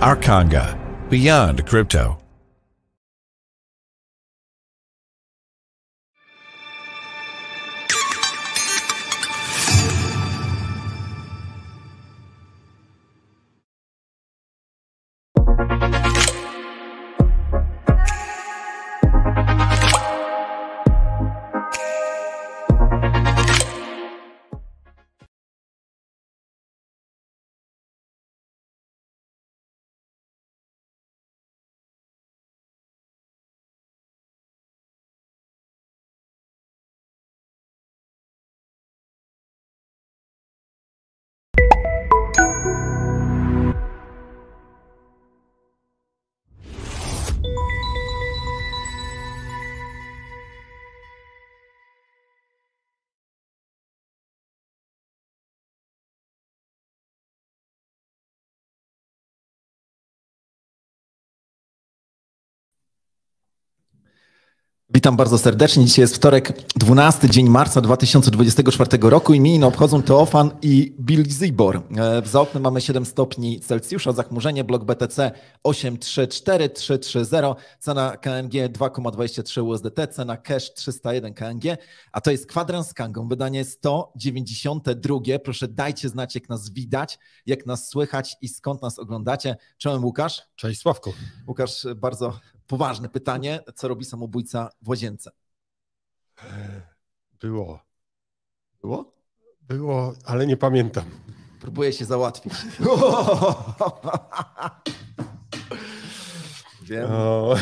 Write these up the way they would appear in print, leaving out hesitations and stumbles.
Arkanga, beyond crypto. Witam bardzo serdecznie. Dzisiaj jest wtorek, 12 dzień marca 2024 roku. Imieniny obchodzą Teofan i Bill Zibor. Za oknem mamy 7 stopni Celsjusza, zachmurzenie, blok BTC 834330, cena KNG 2,23 USDT, cena Cash 301 KNG, a to jest kwadrans z Kangą, wydanie 192. Proszę dajcie znać, jak nas widać, jak nas słychać i skąd nas oglądacie. Czołem Łukasz. Cześć Sławku. Łukasz, bardzo poważne pytanie. Co robi samobójca w łazience? Było. Było? Było, ale nie pamiętam. Próbuję się załatwić. Wiem,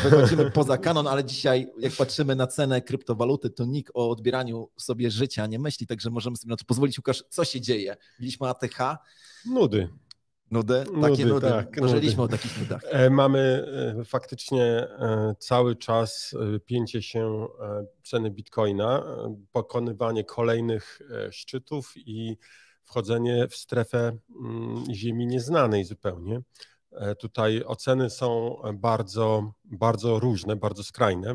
wychodzimy poza kanon, ale dzisiaj jak patrzymy na cenę kryptowaluty, to nikt o odbieraniu sobie życia nie myśli, także możemy sobie na to pozwolić. Łukasz, co się dzieje? Mieliśmy ATH. Nudy. Nudy? Takie nudy. Tak, Marzyliśmy o takich nudach. Mamy faktycznie cały czas pięcie się ceny Bitcoina, pokonywanie kolejnych szczytów i wchodzenie w strefę ziemi nieznanej zupełnie. Tutaj oceny są bardzo, bardzo różne, bardzo skrajne.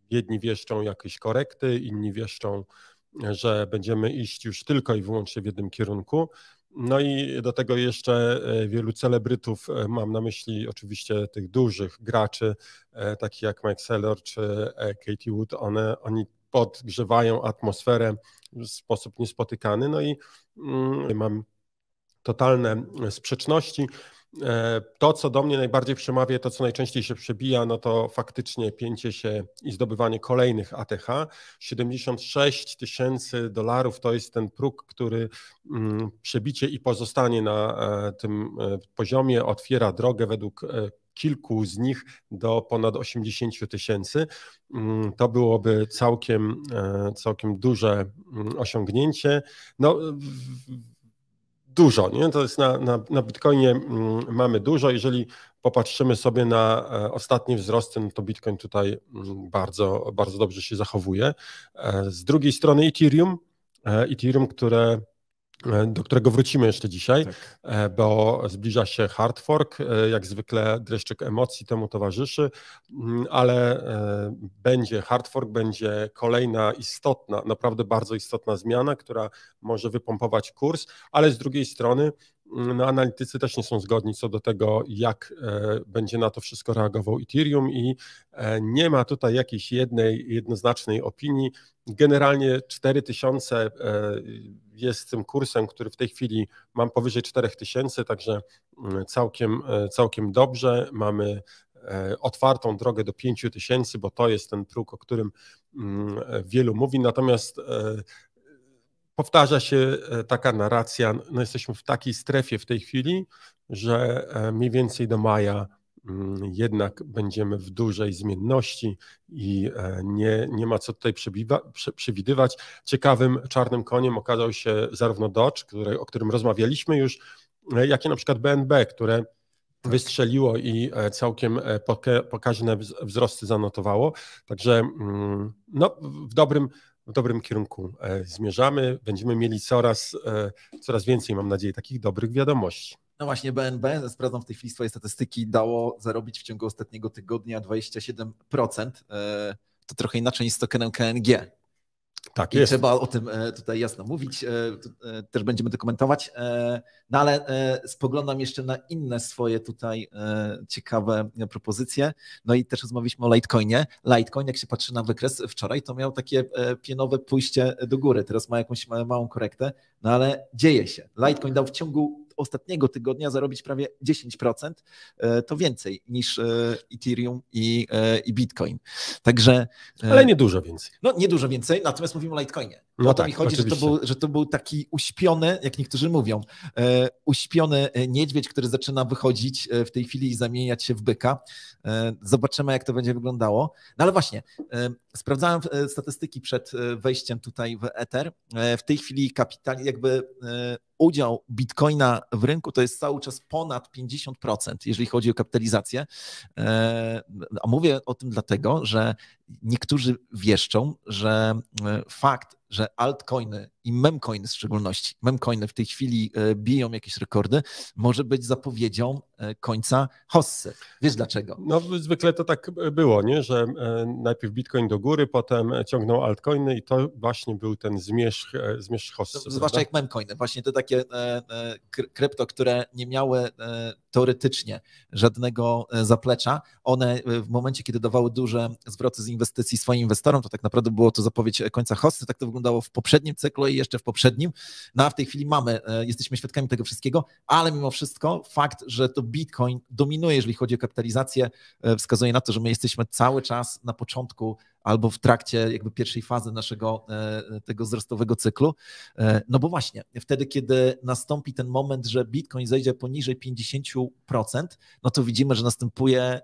Jedni wieszczą jakieś korekty, inni wieszczą, że będziemy iść już tylko i wyłącznie w jednym kierunku. No i do tego jeszcze wielu celebrytów, mam na myśli oczywiście tych dużych graczy, takich jak Mike Saylor czy Katie Wood, oni podgrzewają atmosferę w sposób niespotykany. No i mam totalne sprzeczności. To, co do mnie najbardziej przemawia, to co najczęściej się przebija, no to faktycznie pięcie się i zdobywanie kolejnych ATH. $76,000 to jest ten próg, który przebicie i pozostanie na tym poziomie otwiera drogę według kilku z nich do ponad 80,000. To byłoby całkiem duże osiągnięcie. No, dużo, nie? To jest na Bitcoinie mamy dużo. Jeżeli popatrzymy sobie na ostatnie wzrosty, no to Bitcoin tutaj bardzo, bardzo dobrze się zachowuje. Z drugiej strony Ethereum, do którego wrócimy jeszcze dzisiaj, tak, bo zbliża się hard fork, jak zwykle dreszczyk emocji temu towarzyszy, ale będzie hard fork, będzie kolejna istotna, naprawdę bardzo istotna zmiana, która może wypompować kurs, ale z drugiej strony no, analitycy też nie są zgodni co do tego, jak będzie na to wszystko reagował Ethereum i nie ma tutaj jakiejś jednoznacznej opinii. Generalnie 4000 jest tym kursem, który w tej chwili mam powyżej 4000, także całkiem dobrze. Mamy otwartą drogę do 5000, bo to jest ten próg, o którym wielu mówi, natomiast powtarza się taka narracja, no jesteśmy w takiej strefie w tej chwili, że mniej więcej do maja jednak będziemy w dużej zmienności i nie ma co tutaj przewidywać. Ciekawym czarnym koniem okazał się zarówno Dodge, o którym rozmawialiśmy już, jak i na przykład BNB, które wystrzeliło i całkiem pokaźne wzrosty zanotowało. Także no, w dobrym kierunku zmierzamy. Będziemy mieli coraz więcej, mam nadzieję, takich dobrych wiadomości. No właśnie, BNB, sprawdzam w tej chwili swoje statystyki, dało zarobić w ciągu ostatniego tygodnia 27%. To trochę inaczej niż z tokenem KNG. Tak I jest. trzeba o tym tutaj jasno mówić, też będziemy to komentować, no ale spoglądam jeszcze na inne swoje tutaj ciekawe propozycje, no i też rozmawialiśmy o Litecoinie. Litecoin, jak się patrzy na wykres wczoraj, to miał takie pionowe pójście do góry, teraz ma jakąś małą korektę, no ale dzieje się. Litecoin dał w ciągu ostatniego tygodnia zarobić prawie 10%, to więcej niż Ethereum i Bitcoin. Także... Ale nie dużo więcej. No nie dużo więcej, natomiast mówimy o Litecoinie. No o to tak, mi chodzi, że to był taki uśpiony, jak niektórzy mówią, uśpiony niedźwiedź, który zaczyna wychodzić w tej chwili i zamieniać się w byka. Zobaczymy, jak to będzie wyglądało. No ale właśnie, sprawdzałem statystyki przed wejściem tutaj w Ether. W tej chwili udział Bitcoina w rynku to jest cały czas ponad 50%, jeżeli chodzi o kapitalizację. A mówię o tym dlatego, że niektórzy wieszczą, że fakt, że altcoiny i memcoiny w szczególności, memcoiny w tej chwili biją jakieś rekordy, może być zapowiedzią końca hossy. Wiesz dlaczego? No zwykle to tak było, nie? Że najpierw Bitcoin do góry, potem ciągnął altcoiny i to właśnie był ten zmierzch hossy. Zwłaszcza jak memcoiny, właśnie te takie krypto, które nie miały teoretycznie żadnego zaplecza, one w momencie, kiedy dawały duże zwroty z inwestycji swoim inwestorom, to tak naprawdę było to zapowiedź końca hossy, tak to wyglądało w poprzednim cyklu i jeszcze w poprzednim. No a w tej chwili jesteśmy świadkami tego wszystkiego, ale mimo wszystko fakt, że to Bitcoin dominuje, jeżeli chodzi o kapitalizację, wskazuje na to, że my jesteśmy cały czas na początku albo w trakcie jakby pierwszej fazy naszego tego wzrostowego cyklu. No bo właśnie, wtedy, kiedy nastąpi ten moment, że Bitcoin zejdzie poniżej 50%, no to widzimy, że następuje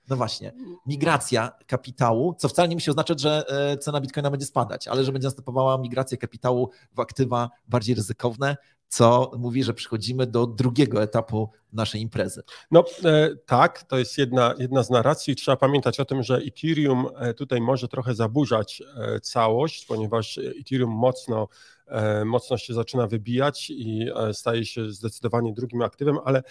no właśnie, migracja kapitału, co wcale nie musi oznaczać, że cena Bitcoina będzie spadać, ale że będzie następowała migracja kapitału w aktywa bardziej ryzykowne, co mówi, że przechodzimy do drugiego etapu naszej imprezy. No tak, to jest jedna z narracji. Trzeba pamiętać o tym, że Ethereum tutaj może trochę zaburzać całość, ponieważ Ethereum mocno się zaczyna wybijać i staje się zdecydowanie drugim aktywem, ale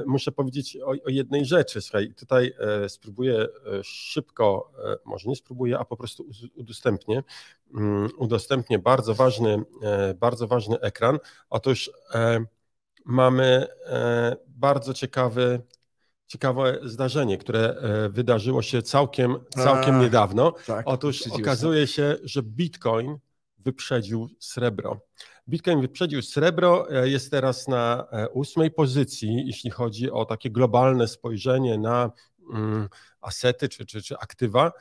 muszę powiedzieć o jednej rzeczy. Słuchaj, tutaj spróbuję szybko, może nie spróbuję, a po prostu udostępnię bardzo ważny ekran. Otóż mamy bardzo ciekawe zdarzenie, które wydarzyło się całkiem niedawno. Tak, otóż okazuje się, że Bitcoin wyprzedził srebro. Bitcoin wyprzedził srebro, jest teraz na 8. pozycji, jeśli chodzi o takie globalne spojrzenie na asety czy aktywa.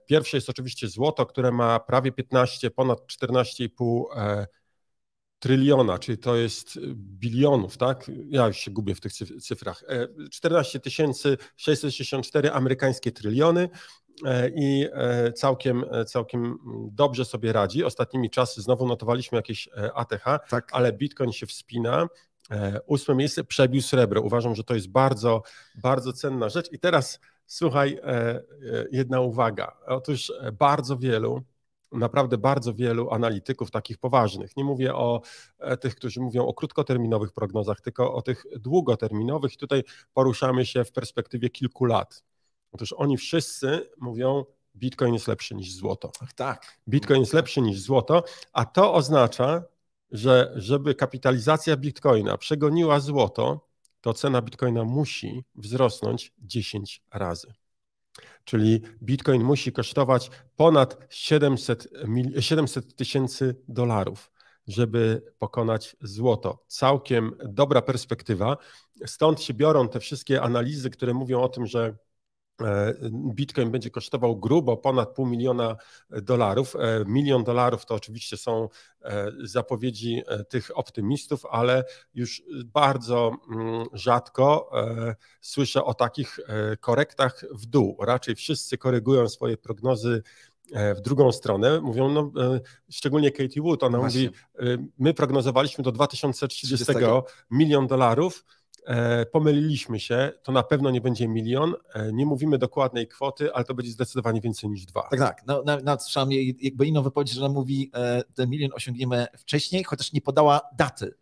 Pierwsze jest oczywiście złoto, które ma prawie 15, ponad 14,5 tryliona, czyli to jest bilionów, tak? Ja już się gubię w tych cyfrach. 14 664 amerykańskie tryliony i całkiem dobrze sobie radzi. Ostatnimi czasy znowu notowaliśmy jakieś ATH, tak. Ale Bitcoin się wspina. 8. miejsce, przebił srebro. Uważam, że to jest bardzo, bardzo cenna rzecz. I teraz słuchaj, jedna uwaga. Otóż naprawdę bardzo wielu analityków takich poważnych, nie mówię o tych, którzy mówią o krótkoterminowych prognozach, tylko o tych długoterminowych. Tutaj poruszamy się w perspektywie kilku lat. Otóż oni wszyscy mówią, Bitcoin jest lepszy niż złoto. Tak. Bitcoin jest lepszy niż złoto, a to oznacza, że żeby kapitalizacja Bitcoina przegoniła złoto, to cena Bitcoina musi wzrosnąć 10 razy. Czyli Bitcoin musi kosztować ponad 700 tysięcy dolarów, żeby pokonać złoto. Całkiem dobra perspektywa. Stąd się biorą te wszystkie analizy, które mówią o tym, że Bitcoin będzie kosztował grubo ponad $500 000. $1 milion to oczywiście są zapowiedzi tych optymistów, ale już bardzo rzadko słyszę o takich korektach w dół. Raczej wszyscy korygują swoje prognozy w drugą stronę. Mówią, no, szczególnie Katie Wood, ona mówi, my prognozowaliśmy do 2030 $1 milion. Pomyliliśmy się, to na pewno nie będzie 1 milion, nie mówimy dokładnej kwoty, ale to będzie zdecydowanie więcej niż 2. Tak. No, nawet słyszałem jakby inną wypowiedź, że ona mówi, ten 1 milion osiągniemy wcześniej, chociaż nie podała daty,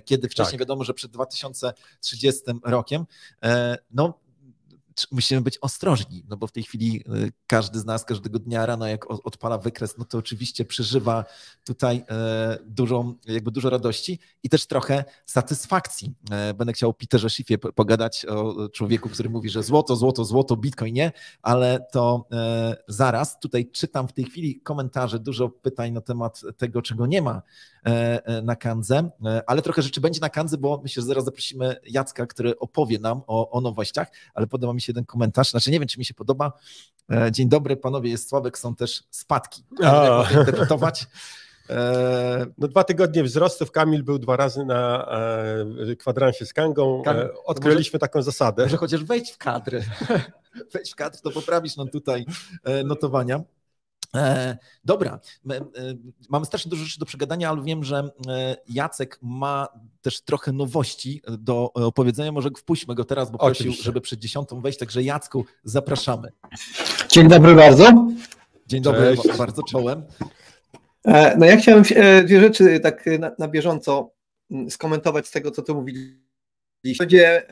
kiedy wcześniej wiadomo, że przed 2030 rokiem. No, musimy być ostrożni, no bo w tej chwili każdy z nas każdego dnia rano jak odpala wykres, no to oczywiście przeżywa tutaj dużo radości i też trochę satysfakcji. Będę chciał o Peterze Schiffie pogadać, o człowieku, który mówi, że złoto, Bitcoin nie, ale to zaraz. Tutaj czytam w tej chwili komentarze, dużo pytań na temat tego, czego nie ma na Kandze, ale trochę rzeczy będzie na Kandze, bo myślę, że zaraz zaprosimy Jacka, który opowie nam o nowościach, ale podoba mi się jeden komentarz, znaczy nie wiem, czy mi się podoba. Dzień dobry panowie, jest Sławek, są też spadki. Jak to interpretować? No 2 tygodnie wzrostów. Kamil był 2 razy na kwadransie z Kangą. Odkryliśmy taką zasadę. Może chociaż wejdź w kadry. Wejdź w kadr, to poprawisz nam tutaj notowania. Dobra, mamy strasznie dużo rzeczy do przegadania, ale wiem, że Jacek ma też trochę nowości do opowiedzenia. Może wpuśćmy go teraz, bo prosił, żeby przed 10 wejść. Także Jacku, zapraszamy. Dzień dobry bardzo. Dzień dobry, bardzo czołem. No ja chciałem 2 rzeczy tak na bieżąco skomentować z tego, co tu mówiliście. Będzie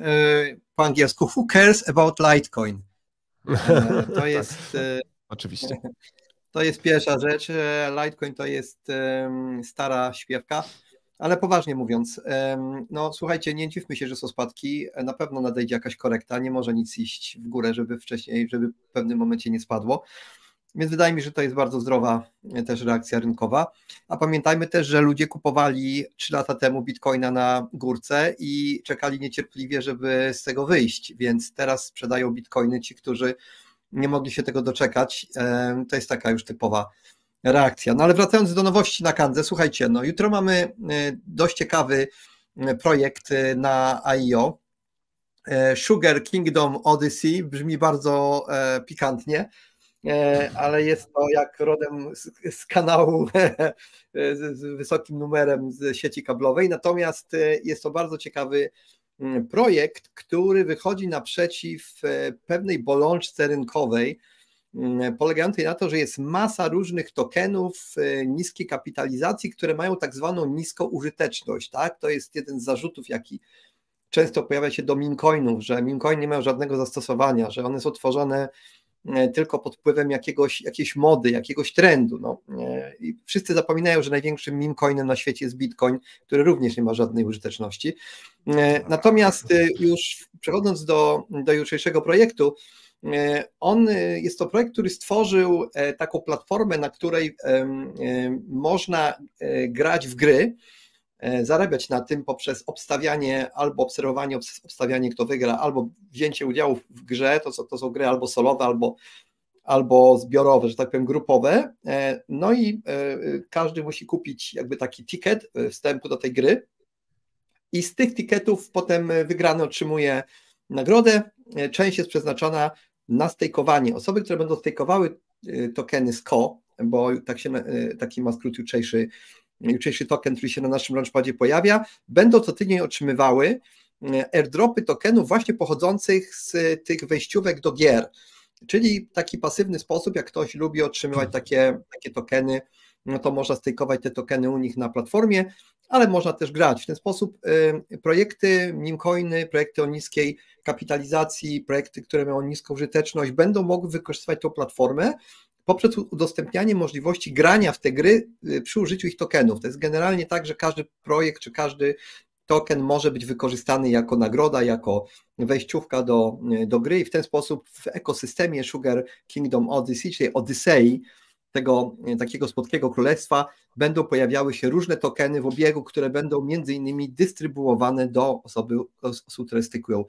po angielsku Who cares about Litecoin? To jest... Oczywiście. To jest pierwsza rzecz. Litecoin to jest stara śpiewka, ale poważnie mówiąc, no słuchajcie, nie dziwmy się, że są spadki, na pewno nadejdzie jakaś korekta, nie może nic iść w górę, żeby w pewnym momencie nie spadło, więc wydaje mi się, że to jest bardzo zdrowa też reakcja rynkowa, a pamiętajmy też, że ludzie kupowali 3 lata temu Bitcoina na górce i czekali niecierpliwie, żeby z tego wyjść, więc teraz sprzedają Bitcoiny ci, którzy nie mogli się tego doczekać. To jest taka już typowa reakcja. No ale wracając do nowości na Kandze, słuchajcie, no jutro mamy dość ciekawy projekt na IEO. Sugar Kingdom Odyssey, brzmi bardzo pikantnie, ale jest to jak rodem z kanału z wysokim numerem z sieci kablowej, natomiast jest to bardzo ciekawy projekt, który wychodzi naprzeciw pewnej bolączce rynkowej, polegającej na to, że jest masa różnych tokenów niskiej kapitalizacji, które mają tak zwaną niską użyteczność. Tak? To jest jeden z zarzutów, jaki często pojawia się do meme-coinów, że meme-coiny nie mają żadnego zastosowania, że one są tworzone tylko pod wpływem jakiejś mody, jakiegoś trendu. No. I wszyscy zapominają, że największym meme-coinem na świecie jest Bitcoin, który również nie ma żadnej użyteczności. Natomiast już przechodząc do jutrzejszego projektu, jest to projekt, który stworzył taką platformę, na której można grać w gry, zarabiać na tym poprzez obstawianie albo obserwowanie, obstawianie kto wygra, albo wzięcie udziału w grze, to są gry albo solowe, albo zbiorowe, że tak powiem grupowe, no i każdy musi kupić jakby taki ticket wstępu do tej gry i z tych ticketów potem wygrany otrzymuje nagrodę, część jest przeznaczona na stejkowanie. Osoby, które będą stejkowały tokeny SKO, bo taki ma skrót jutrzejszy token, który się na naszym launchpadzie pojawia, będą co tydzień otrzymywały airdropy tokenów właśnie pochodzących z tych wejściówek do gier, czyli taki pasywny sposób, jak ktoś lubi otrzymywać takie tokeny, no to można stejkować te tokeny u nich na platformie, ale można też grać. W ten sposób projekty meme-coiny, projekty o niskiej kapitalizacji, projekty, które mają niską użyteczność, będą mogły wykorzystywać tą platformę poprzez udostępnianie możliwości grania w te gry przy użyciu ich tokenów. To jest generalnie tak, że każdy projekt czy każdy token może być wykorzystany jako nagroda, jako wejściówka do gry i w ten sposób w ekosystemie Sugar Kingdom Odyssey, czyli Odysei, tego takiego słodkiego królestwa, będą pojawiały się różne tokeny w obiegu, które będą między innymi dystrybuowane do osób, które stykują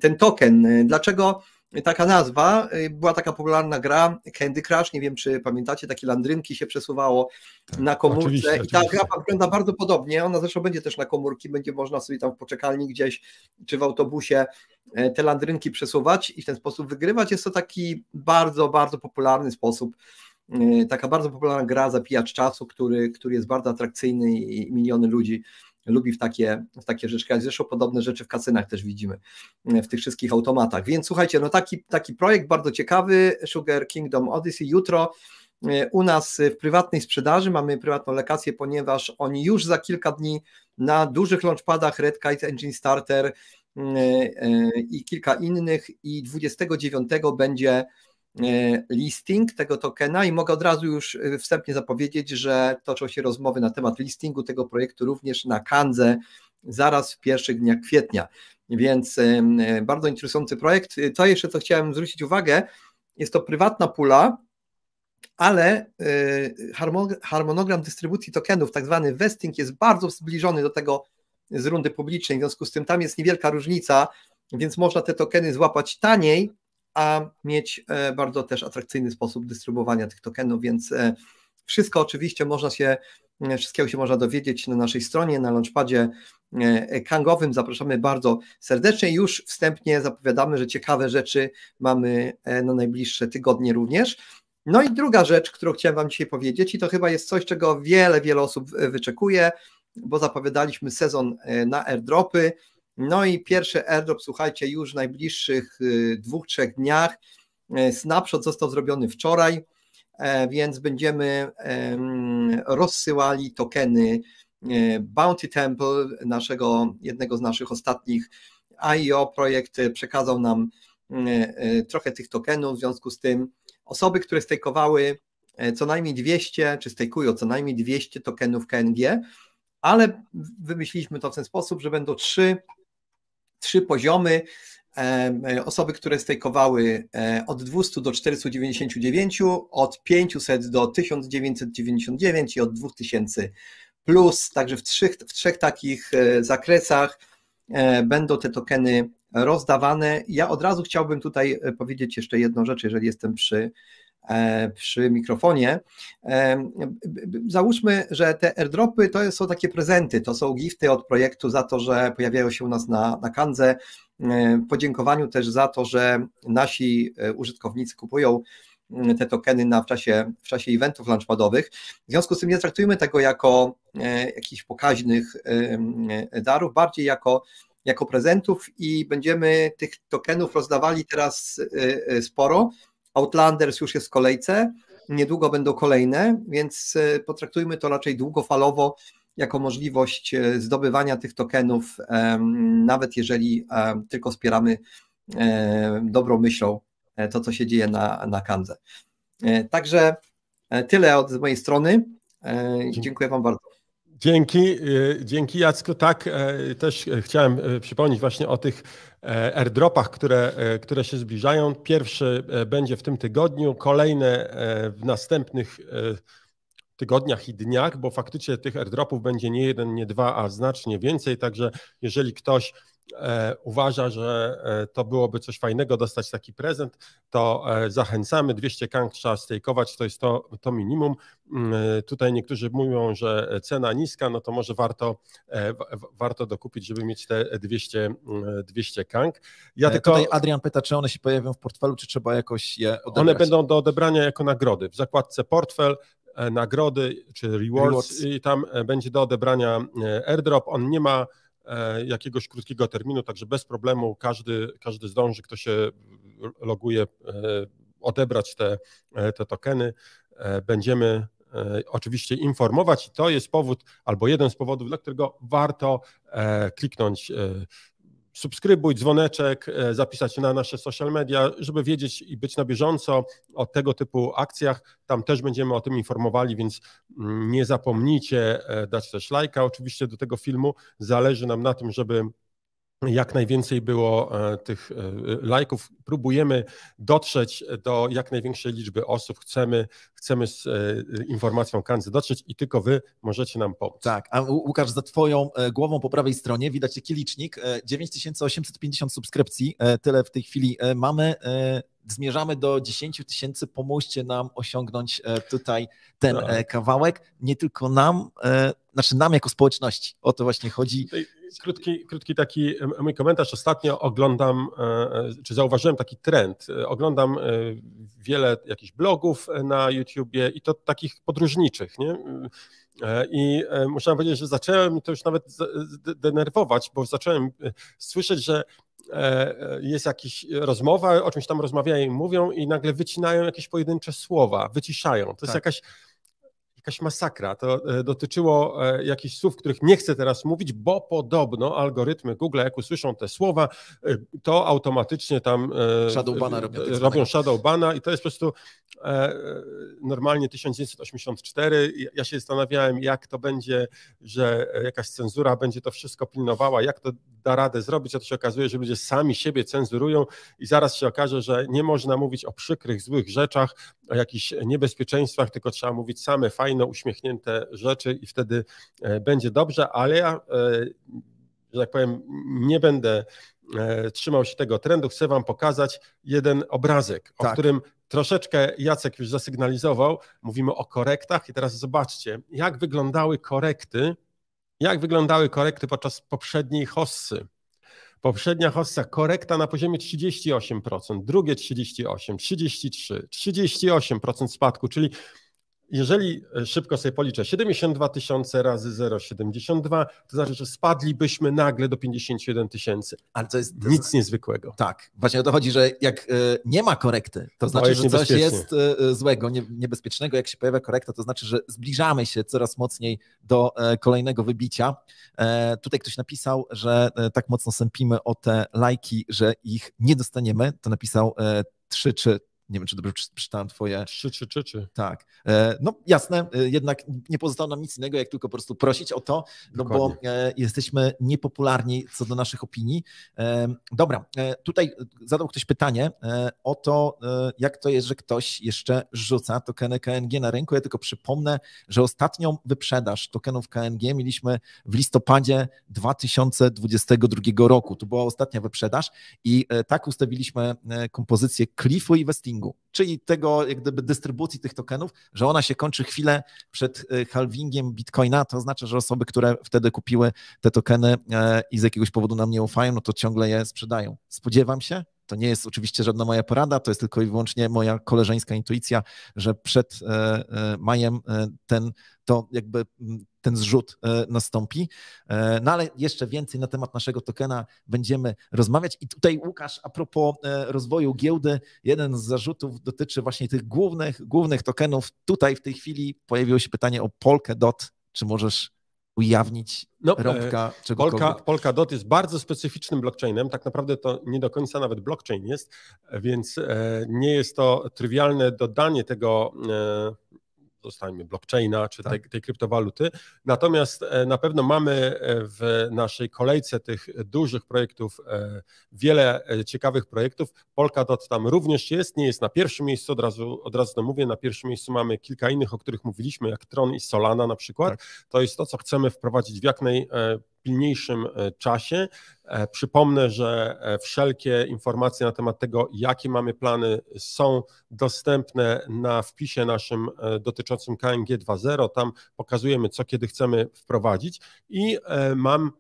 ten token. Dlaczego taka nazwa? Była taka popularna gra Candy Crush, nie wiem czy pamiętacie, takie landrynki się przesuwało na komórce i ta gra wygląda bardzo podobnie, ona zresztą będzie też na komórki, będzie można sobie tam w poczekalni gdzieś czy w autobusie te landrynki przesuwać i w ten sposób wygrywać. Jest to taki bardzo, bardzo popularny sposób, taka bardzo popularna gra, zapijacz czasu, który jest bardzo atrakcyjny i miliony ludzi lubi w takie rzeczy. Zresztą podobne rzeczy w kasynach też widzimy, w tych wszystkich automatach. Więc słuchajcie, no taki projekt bardzo ciekawy, Sugar Kingdom Odyssey. Jutro u nas w prywatnej sprzedaży mamy prywatną lokację, ponieważ oni już za kilka dni na dużych launchpadach Red Kite Engine Starter i kilka innych i 29 będzie listing tego tokena i mogę od razu już wstępnie zapowiedzieć, że toczą się rozmowy na temat listingu tego projektu również na Kandze zaraz w pierwszych dniach kwietnia, więc bardzo interesujący projekt. To jeszcze, co chciałem zwrócić uwagę, jest to prywatna pula, ale harmonogram dystrybucji tokenów, tak zwany vesting, jest bardzo zbliżony do tego z rundy publicznej, w związku z tym tam jest niewielka różnica, więc można te tokeny złapać taniej, a mieć bardzo też atrakcyjny sposób dystrybuowania tych tokenów, więc wszystko oczywiście wszystkiego się można dowiedzieć na naszej stronie, na launchpadzie kangowym. Zapraszamy bardzo serdecznie. Już wstępnie zapowiadamy, że ciekawe rzeczy mamy na najbliższe tygodnie również. No i druga rzecz, którą chciałem Wam dzisiaj powiedzieć, i to chyba jest coś, czego wiele osób wyczekuje, bo zapowiadaliśmy sezon na airdropy. No i pierwszy airdrop, słuchajcie, już w najbliższych 2-3 dniach. Snapshot został zrobiony wczoraj, więc będziemy rozsyłali tokeny Bounty Temple, jednego z naszych ostatnich IEO. Projekt przekazał nam trochę tych tokenów, w związku z tym osoby, które stejkowały co najmniej 200, czy stejkują co najmniej 200 tokenów KNG, ale wymyśliliśmy to w ten sposób, że będą trzy poziomy. Osoby, które stejkowały od 200 do 499, od 500 do 1999 i od 2000 plus, także w trzech takich zakresach będą te tokeny rozdawane. Ja od razu chciałbym tutaj powiedzieć jeszcze jedną rzecz, jeżeli jestem przy mikrofonie. Załóżmy, że te airdropy to są takie prezenty, to są gifty od projektu za to, że pojawiają się u nas na Kandze, w podziękowaniu też za to, że nasi użytkownicy kupują te tokeny w czasie eventów launchpadowych. W związku z tym nie traktujmy tego jako jakichś pokaźnych darów, bardziej jako prezentów i będziemy tych tokenów rozdawali teraz sporo. Outlanders już jest w kolejce, niedługo będą kolejne, więc potraktujmy to raczej długofalowo jako możliwość zdobywania tych tokenów, nawet jeżeli tylko wspieramy dobrą myślą to, co się dzieje na Kandze. Także tyle od mojej strony. Dziękuję Wam bardzo. Dzięki Jacku. Tak, też chciałem przypomnieć właśnie o tych airdropach, które się zbliżają. Pierwszy będzie w tym tygodniu, kolejne w następnych tygodniach i dniach, bo faktycznie tych airdropów będzie nie jeden, nie dwa, a znacznie więcej, także jeżeli ktoś uważa, że to byłoby coś fajnego dostać taki prezent, to zachęcamy. 200 kang trzeba stejkować, to jest to minimum. Tutaj niektórzy mówią, że cena niska, no to może warto dokupić, żeby mieć te 200 kang. Tutaj Adrian pyta, czy one się pojawią w portfelu, czy trzeba jakoś je odebrać? One będą do odebrania jako nagrody. W zakładce portfel, nagrody czy rewards i tam będzie do odebrania airdrop. On nie ma jakiegoś krótkiego terminu, także bez problemu każdy zdąży, kto się loguje, odebrać te tokeny. Będziemy oczywiście informować i to jest powód albo jeden z powodów, dla którego warto kliknąć subskrybuj, dzwoneczek, zapisać się na nasze social media, żeby wiedzieć i być na bieżąco o tego typu akcjach. Tam też będziemy o tym informowali, więc nie zapomnijcie dać też lajka oczywiście do tego filmu. Zależy nam na tym, żeby jak najwięcej było tych lajków. Próbujemy dotrzeć do jak największej liczby osób. Chcemy z informacją Kandzy dotrzeć i tylko Wy możecie nam pomóc. Tak, a Łukasz, za Twoją głową po prawej stronie widać taki licznik, 9850 subskrypcji, tyle w tej chwili mamy. Zmierzamy do 10 000, pomóżcie nam osiągnąć tutaj ten kawałek, nie tylko nam, znaczy nam jako społeczności, o to właśnie chodzi. Krótki taki mój komentarz. Ostatnio oglądam, czy zauważyłem taki trend, oglądam wiele jakichś blogów na YouTubie i to takich podróżniczych, nie? I muszę powiedzieć, że zacząłem to już nawet denerwować, bo zacząłem słyszeć, że jest jakaś rozmowa, o czymś tam rozmawiają i mówią i nagle wycinają jakieś pojedyncze słowa, wyciszają. To jest jakaś jakaś masakra. To dotyczyło jakichś słów, których nie chcę teraz mówić, bo podobno algorytmy Google, jak usłyszą te słowa, to automatycznie tam robią shadowbana i to jest po prostu normalnie 1984. Ja się zastanawiałem, jak to będzie, że jakaś cenzura będzie to wszystko pilnowała, jak to da radę zrobić, a to się okazuje, że ludzie sami siebie cenzurują i zaraz się okaże, że nie można mówić o przykrych, złych rzeczach, o jakichś niebezpieczeństwach, tylko trzeba mówić same fajne, uśmiechnięte rzeczy i wtedy będzie dobrze, ale ja, że tak powiem, nie będę trzymał się tego trendu. Chcę wam pokazać jeden obrazek, o którym troszeczkę Jacek już zasygnalizował. Mówimy o korektach i teraz zobaczcie, jak wyglądały korekty podczas poprzedniej hossy. Poprzednia hossa, korekta na poziomie 38%, drugie 38%, 33%, 38% spadku, czyli jeżeli szybko sobie policzę 72 000 razy 0,72, to znaczy, że spadlibyśmy nagle do 51 000. Ale to jest nic niezwykłego. Tak, właśnie o to chodzi, że jak nie ma korekty, to znaczy, że coś jest złego, niebezpiecznego. Jak się pojawia korekta, to znaczy, że zbliżamy się coraz mocniej do kolejnego wybicia. Tutaj ktoś napisał, że tak mocno sępimy o te lajki, że ich nie dostaniemy. To napisał 3 czy nie wiem, czy dobrze przeczytałem twoje... 3. Tak. No jasne, jednak nie pozostało nam nic innego, jak tylko po prostu prosić o to, no bo jesteśmy niepopularni co do naszych opinii. Dobra, tutaj zadał ktoś pytanie o to, jak to jest, że ktoś jeszcze rzuca tokeny KNG na rynku. Ja tylko przypomnę, że ostatnią wyprzedaż tokenów KNG mieliśmy w listopadzie 2022 roku. To była ostatnia wyprzedaż i tak ustawiliśmy kompozycję cliffu i vestingu, czyli tego jak gdyby dystrybucji tych tokenów, że ona się kończy chwilę przed halvingiem Bitcoina. To oznacza, że osoby, które wtedy kupiły te tokeny i z jakiegoś powodu nam nie ufają, no to ciągle je sprzedają. Spodziewam się, to nie jest oczywiście żadna moja porada, to jest tylko i wyłącznie moja koleżeńska intuicja, że przed majem ten zrzut nastąpi. No ale jeszcze więcej na temat naszego tokena będziemy rozmawiać. I tutaj Łukasz, a propos rozwoju giełdy, jeden z zarzutów dotyczy właśnie tych głównych tokenów. Tutaj w tej chwili pojawiło się pytanie o Polkadot. Czy możesz ujawnić rąbka czegokolwiek? Polkadot jest bardzo specyficznym blockchainem, tak naprawdę to nie do końca nawet blockchain jest, więc nie jest to trywialne dodanie tego zostańmy blockchaina czy tej kryptowaluty. Natomiast na pewno mamy w naszej kolejce tych dużych projektów wiele ciekawych projektów. Polkadot tam również jest, nie jest na pierwszym miejscu, od razu to mówię, na pierwszym miejscu mamy kilka innych, o których mówiliśmy, jak Tron i Solana na przykład. To jest to, co chcemy wprowadzić w jak najpilniejszym czasie. Przypomnę, że wszelkie informacje na temat tego, jakie mamy plany, są dostępne na wpisie naszym dotyczącym KNG 2.0. Tam pokazujemy, co kiedy chcemy wprowadzić i mam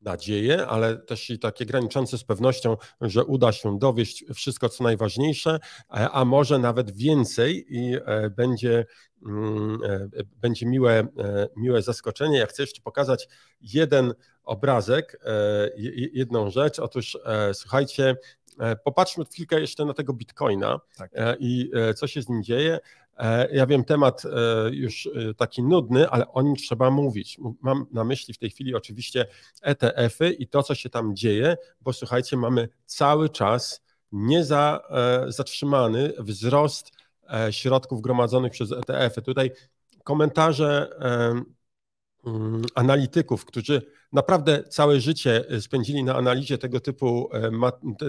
nadzieję, ale też i takie graniczące z pewnością, że uda się dowieść wszystko, co najważniejsze, a może nawet więcej i będzie miłe zaskoczenie. Ja chcę jeszcze pokazać jeden obrazek, jedną rzecz. Otóż słuchajcie, popatrzmy chwilkę jeszcze na tego Bitcoina i co się z nim dzieje. Ja wiem, temat już taki nudny, ale o nim trzeba mówić. Mam na myśli w tej chwili oczywiście ETF-y i to, co się tam dzieje, bo słuchajcie, mamy cały czas zatrzymany wzrost środków gromadzonych przez ETF-y. Tutaj komentarze analityków, którzy naprawdę całe życie spędzili na analizie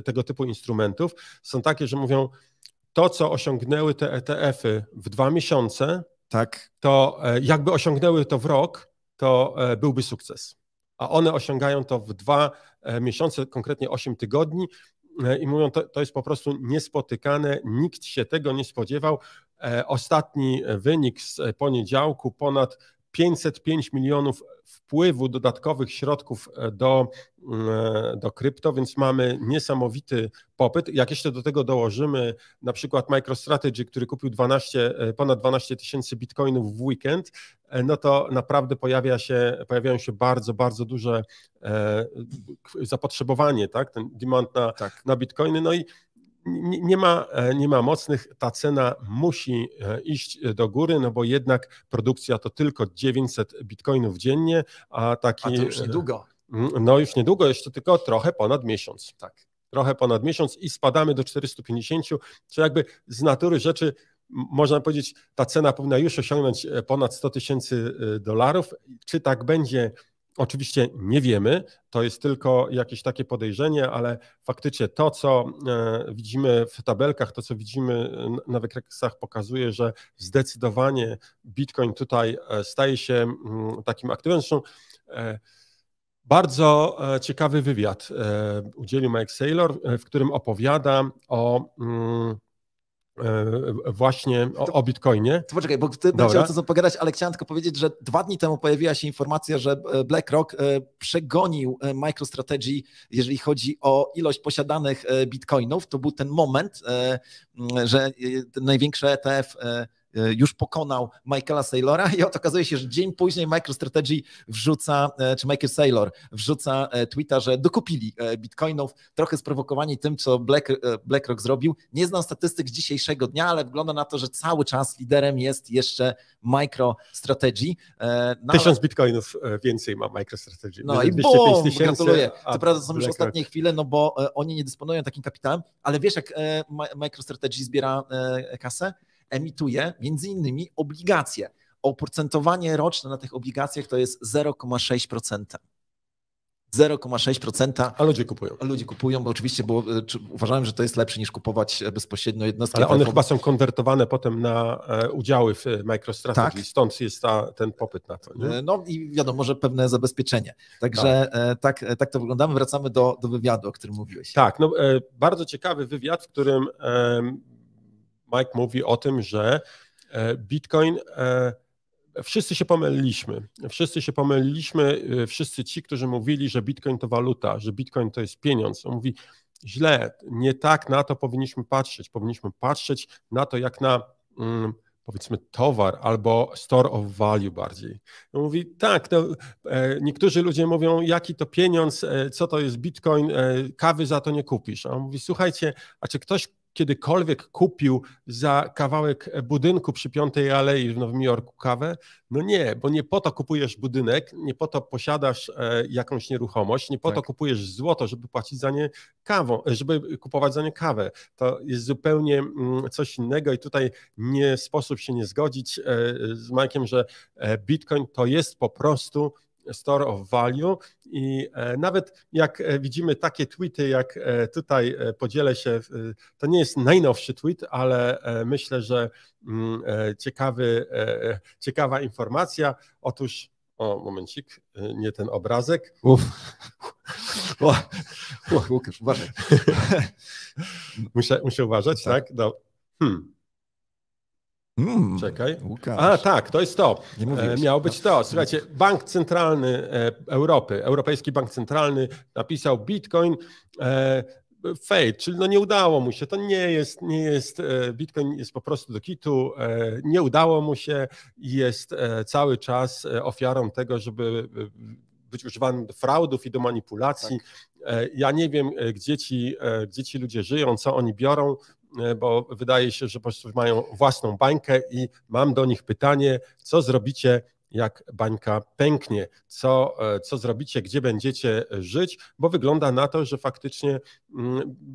tego typu instrumentów, są takie, że mówią, to, co osiągnęły te ETF-y w 2 miesiące, to jakby osiągnęły to w rok, to byłby sukces. A one osiągają to w 2 miesiące, konkretnie 8 tygodni i mówią, to jest po prostu niespotykane, nikt się tego nie spodziewał. Ostatni wynik z poniedziałku, ponad 505 milionów wpływu dodatkowych środków do krypto, więc mamy niesamowity popyt. Jak jeszcze do tego dołożymy na przykład MicroStrategy, który kupił ponad 12 000 bitcoinów w weekend, no to naprawdę pojawiają się bardzo, bardzo duże zapotrzebowanie, tak? Ten demand na bitcoiny. No i nie ma mocnych, ta cena musi iść do góry, no bo jednak produkcja to tylko 900 bitcoinów dziennie, a taki... A to już niedługo. No już niedługo, jeszcze tylko trochę ponad miesiąc. Tak. Trochę ponad miesiąc i spadamy do 450, czy jakby z natury rzeczy można powiedzieć, ta cena powinna już osiągnąć ponad $100,000. Czy tak będzie? Oczywiście nie wiemy, to jest tylko jakieś takie podejrzenie, ale faktycznie to, co widzimy w tabelkach, to, co widzimy na wykresach, pokazuje, że zdecydowanie Bitcoin tutaj staje się takim aktywem. Zresztą bardzo ciekawy wywiad udzielił Mike Saylor, w którym opowiada właśnie o Bitcoinie. To poczekaj, bo ty będziesz chciał co pogadać, ale chciałem tylko powiedzieć, że 2 dni temu pojawiła się informacja, że BlackRock przegonił MicroStrategy, jeżeli chodzi o ilość posiadanych bitcoinów. To był ten moment, że ten największy ETF już pokonał Michaela Saylora i okazuje się, że dzień później MicroStrategy wrzuca, czy Michael Saylor wrzuca tweeta, że dokupili bitcoinów, trochę sprowokowani tym, co BlackRock zrobił. Nie znam statystyk z dzisiejszego dnia, ale wygląda na to, że cały czas liderem jest jeszcze MicroStrategy. 1000 bitcoinów więcej ma MicroStrategy. No i boom, gratuluję. Co prawda to są już ostatnie chwile, no bo oni nie dysponują takim kapitałem, ale wiesz, jak MicroStrategy zbiera kasę? Emituje między innymi obligacje. Oprocentowanie roczne na tych obligacjach to jest 0,6%. 0,6%. A ludzie kupują. Ludzie kupują, bo oczywiście uważałem, że to jest lepsze niż kupować bezpośrednio jednostki. Ale one chyba są konwertowane potem na udziały w MicroStrategy, tak. Stąd jest ten popyt na to. Nie? No i wiadomo, że pewne zabezpieczenie. Także tak to wyglądamy. Wracamy do wywiadu, o którym mówiłeś. Tak, no, bardzo ciekawy wywiad, w którym Mike mówi o tym, że Bitcoin, wszyscy się pomyliliśmy, wszyscy ci, którzy mówili, że Bitcoin to waluta, że Bitcoin to jest pieniądz. On mówi, źle, nie tak na to powinniśmy patrzeć na to jak na powiedzmy towar albo store of value bardziej. On mówi, tak, niektórzy ludzie mówią, jaki to pieniądz, co to jest Bitcoin, kawy za to nie kupisz. A on mówi, słuchajcie, a czy ktoś kiedykolwiek kupił za kawałek budynku przy 5 Alei w Nowym Jorku kawę? No nie, bo nie po to kupujesz budynek, nie po to posiadasz jakąś nieruchomość, nie po to kupujesz złoto, żeby płacić za nie kawą, żeby kupować za nie kawę. To jest zupełnie coś innego i tutaj nie sposób się nie zgodzić z Mike'iem, że Bitcoin to jest po prostu store of value i nawet jak widzimy takie tweety, jak tutaj podzielę się, to nie jest najnowszy tweet, ale myślę, że ciekawa informacja. Otóż, momencik, nie ten obrazek. Łukasz, uważaj. Muszę uważać, tak? No. Czekaj. Łukasz. Tak, to jest to. Miało być to. Słuchajcie, Bank Centralny Europy, Europejski Bank Centralny napisał Bitcoin fake, czyli no nie udało mu się. To nie jest Bitcoin jest po prostu do kitu, nie udało mu się i jest cały czas ofiarą tego, żeby być używanym do fraudów i do manipulacji. Tak. Ja nie wiem, gdzie ci ludzie żyją, co oni biorą, bo wydaje się, że po prostu mają własną bańkę i mam do nich pytanie, co zrobicie, jak bańka pęknie, co zrobicie, gdzie będziecie żyć, bo wygląda na to, że faktycznie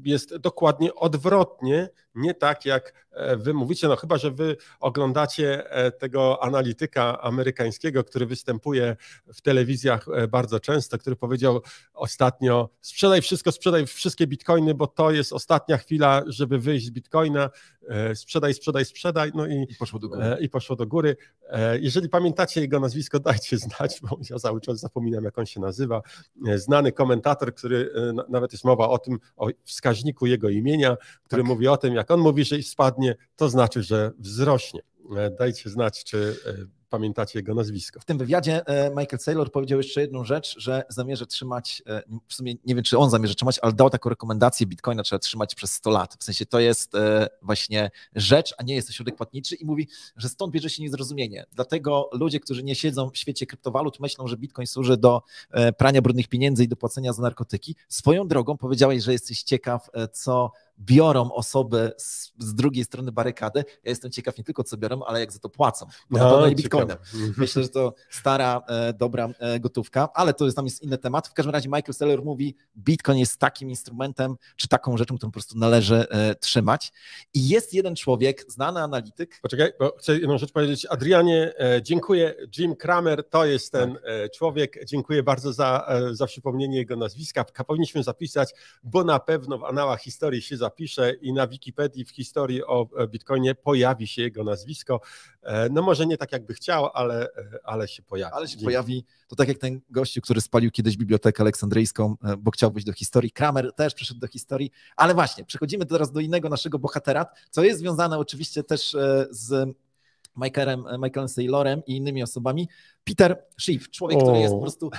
jest dokładnie odwrotnie, nie tak jak wy mówicie, no chyba, że wy oglądacie tego analityka amerykańskiego, który występuje w telewizjach bardzo często, który powiedział ostatnio, sprzedaj wszystko, sprzedaj wszystkie bitcoiny, bo to jest ostatnia chwila, żeby wyjść z bitcoina, sprzedaj, no i poszło do góry. Jeżeli pamiętacie jego nazwisko, dajcie znać, bo ja cały czas zapominam, jak on się nazywa. Znany komentator, który nawet jest mowa o tym, o wskaźniku jego imienia, który mówi o tym, jak on mówi, że spadnie, to znaczy, że wzrośnie. Dajcie znać, czy pamiętacie jego nazwisko. W tym wywiadzie Michael Saylor powiedział jeszcze jedną rzecz, że zamierza trzymać, w sumie nie wiem, czy on zamierza trzymać, ale dał taką rekomendację, Bitcoina trzeba trzymać przez 100 lat. W sensie to jest właśnie rzecz, a nie jest to środek płatniczy i mówi, że stąd bierze się niezrozumienie. Dlatego ludzie, którzy nie siedzą w świecie kryptowalut, myślą, że Bitcoin służy do prania brudnych pieniędzy i do płacenia za narkotyki. Swoją drogą powiedziałeś, że jesteś ciekaw, co biorą osoby z drugiej strony barykady. Ja jestem ciekaw nie tylko co biorą, ale jak za to płacą. Bo na pewno nie bitcoinem. Myślę, że to stara, dobra gotówka, ale to tam jest inny temat. W każdym razie Michael Saylor mówi, bitcoin jest takim instrumentem, czy taką rzeczą, którą po prostu należy trzymać. I jest jeden człowiek, znany analityk. Poczekaj, bo chcę jedną rzecz powiedzieć. Adrianie, dziękuję. Jim Cramer to jest ten człowiek. Dziękuję bardzo za przypomnienie jego nazwiska. Powinniśmy zapisać, bo na pewno w anałach historii się zapisze i na Wikipedii w historii o Bitcoinie pojawi się jego nazwisko. No może nie tak jakby chciał, ale się pojawi. Ale się pojawi. To tak jak ten gościu, który spalił kiedyś bibliotekę aleksandryjską, bo chciał być do historii. Kramer też przyszedł do historii. Ale właśnie, przechodzimy teraz do innego naszego bohatera, co jest związane oczywiście też z Michaelem Saylorem i innymi osobami. Peter Schiff, człowiek, który jest po prostu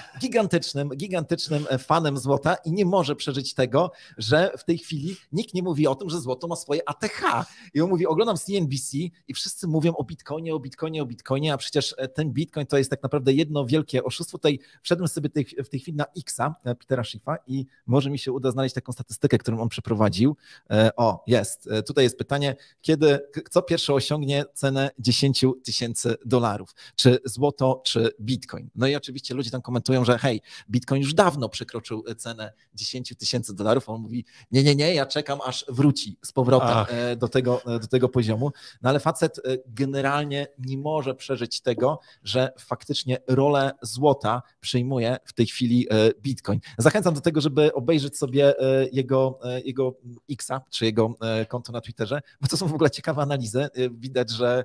gigantycznym fanem złota i nie może przeżyć tego, że w tej chwili nikt nie mówi o tym, że złoto ma swoje ATH. I on mówi, oglądam CNBC i wszyscy mówią o Bitcoinie, a przecież ten Bitcoin to jest tak naprawdę jedno wielkie oszustwo. Tutaj wszedłem sobie w tej chwili na X-a Petera Schiffa i może mi się uda znaleźć taką statystykę, którą on przeprowadził. O, jest. Tutaj jest pytanie, kto pierwszy osiągnie cenę $10,000? Czy złoto, czy Bitcoin? No i oczywiście ludzie tam komentują, że hej, Bitcoin już dawno przekroczył cenę $10,000, a on mówi nie, ja czekam aż wróci z powrotem do tego poziomu, no ale facet generalnie nie może przeżyć tego, że faktycznie rolę złota przyjmuje w tej chwili Bitcoin. Zachęcam do tego, żeby obejrzeć sobie jego X-a, czy jego konto na Twitterze, bo to są w ogóle ciekawe analizy. Widać, że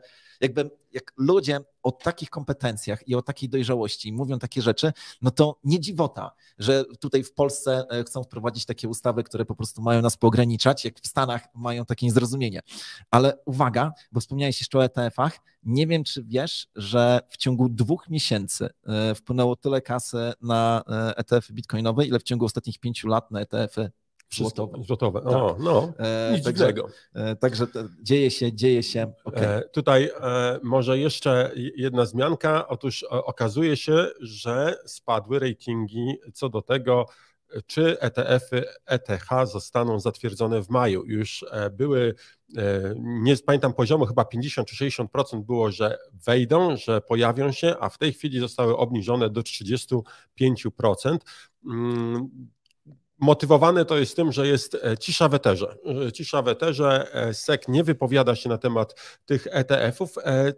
jak ludzie o takich kompetencjach i o takiej dojrzałości mówią takie rzeczy, no to nie dziwota, że tutaj w Polsce chcą wprowadzić takie ustawy, które po prostu mają nas poograniczać, jak w Stanach mają takie niezrozumienie. Ale uwaga, bo wspomniałeś jeszcze o ETF-ach, nie wiem, czy wiesz, że w ciągu 2 miesięcy wpłynęło tyle kasy na ETF-y bitcoinowe, ile w ciągu ostatnich 5 lat na ETF-y złotowe. O, no, nic dziwnego. Także dzieje się. Okay. Tutaj może jeszcze jedna wzmianka. Otóż okazuje się, że spadły ratingi co do tego, czy ETF-y ETH zostaną zatwierdzone w maju. Już były, nie pamiętam poziomu, chyba 50 czy 60% było, że wejdą, że pojawią się, a w tej chwili zostały obniżone do 35%. Motywowane to jest tym, że jest cisza w eterze. Cisza w eterze, SEC nie wypowiada się na temat tych ETF-ów.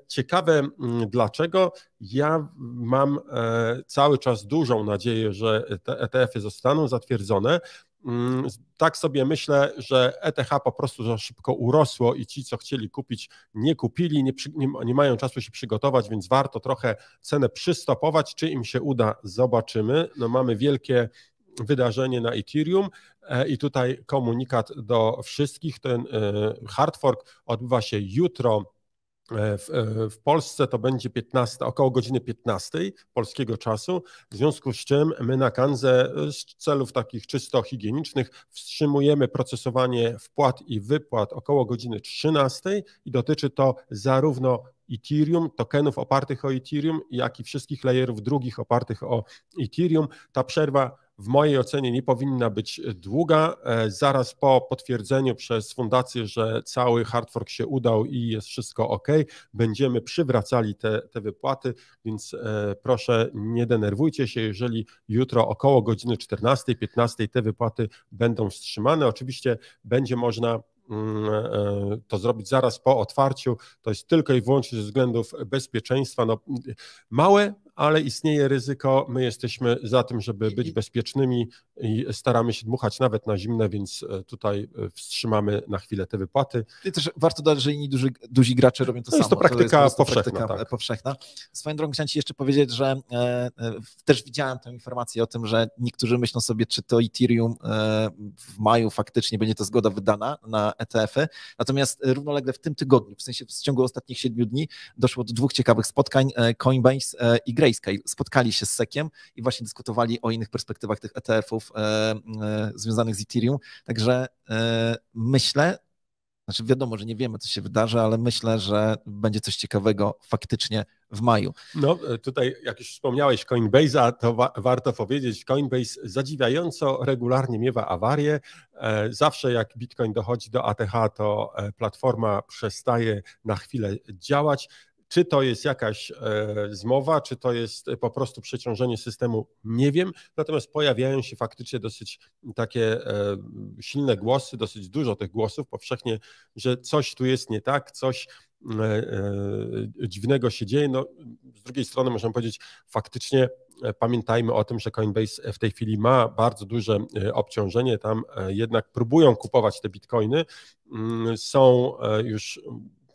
Ciekawe dlaczego. Ja mam cały czas dużą nadzieję, że te ETF-y zostaną zatwierdzone. Tak sobie myślę, że ETH po prostu za szybko urosło i ci, co chcieli kupić, nie kupili, nie mają czasu się przygotować, więc warto trochę cenę przystopować. Czy im się uda, zobaczymy. No, mamy wielkie wydarzenie na Ethereum i tutaj komunikat do wszystkich. Ten hard fork odbywa się jutro w Polsce, to będzie około godziny 15 polskiego czasu, w związku z czym my na Kanze z celów takich czysto higienicznych wstrzymujemy procesowanie wpłat i wypłat około godziny 13 i dotyczy to zarówno Ethereum, tokenów opartych o Ethereum, jak i wszystkich layerów drugich opartych o Ethereum. Ta przerwa w mojej ocenie nie powinna być długa. Zaraz po potwierdzeniu przez fundację, że cały hard fork się udał i jest wszystko ok, będziemy przywracali te wypłaty, więc proszę nie denerwujcie się, jeżeli jutro około godziny 14-15 te wypłaty będą wstrzymane. Oczywiście będzie można to zrobić zaraz po otwarciu, to jest tylko i wyłącznie ze względów bezpieczeństwa. No, małe, ale istnieje ryzyko. My jesteśmy za tym, żeby być bezpiecznymi i staramy się dmuchać nawet na zimne, więc tutaj wstrzymamy na chwilę te wypłaty. I też warto dodać, że inni duzi gracze robią to samo. Jest to praktyka powszechna. Swoją drogą chciałem Ci jeszcze powiedzieć, że też widziałem tę informację o tym, że niektórzy myślą sobie, czy to Ethereum w maju faktycznie będzie to zgoda wydana na ETF-y. Natomiast równolegle w tym tygodniu, w sensie w ciągu ostatnich 7 dni doszło do 2 ciekawych spotkań. Coinbase i Grayscale spotkali się z SEC-iem i właśnie dyskutowali o innych perspektywach tych ETF-ów związanych z Ethereum. Także myślę, Znaczy wiadomo, że nie wiemy, co się wydarzy, ale myślę, że będzie coś ciekawego faktycznie w maju. No tutaj, jak już wspomniałeś Coinbase'a, to warto powiedzieć, Coinbase zadziwiająco regularnie miewa awarie. Zawsze jak Bitcoin dochodzi do ATH, to platforma przestaje na chwilę działać. Czy to jest jakaś zmowa, czy to jest po prostu przeciążenie systemu, nie wiem. Natomiast pojawiają się faktycznie dosyć takie silne głosy, dosyć dużo tych głosów powszechnie, że coś tu jest nie tak, coś dziwnego się dzieje. No, z drugiej strony możemy powiedzieć, faktycznie pamiętajmy o tym, że Coinbase w tej chwili ma bardzo duże obciążenie, tam jednak próbują kupować te bitcoiny. Są już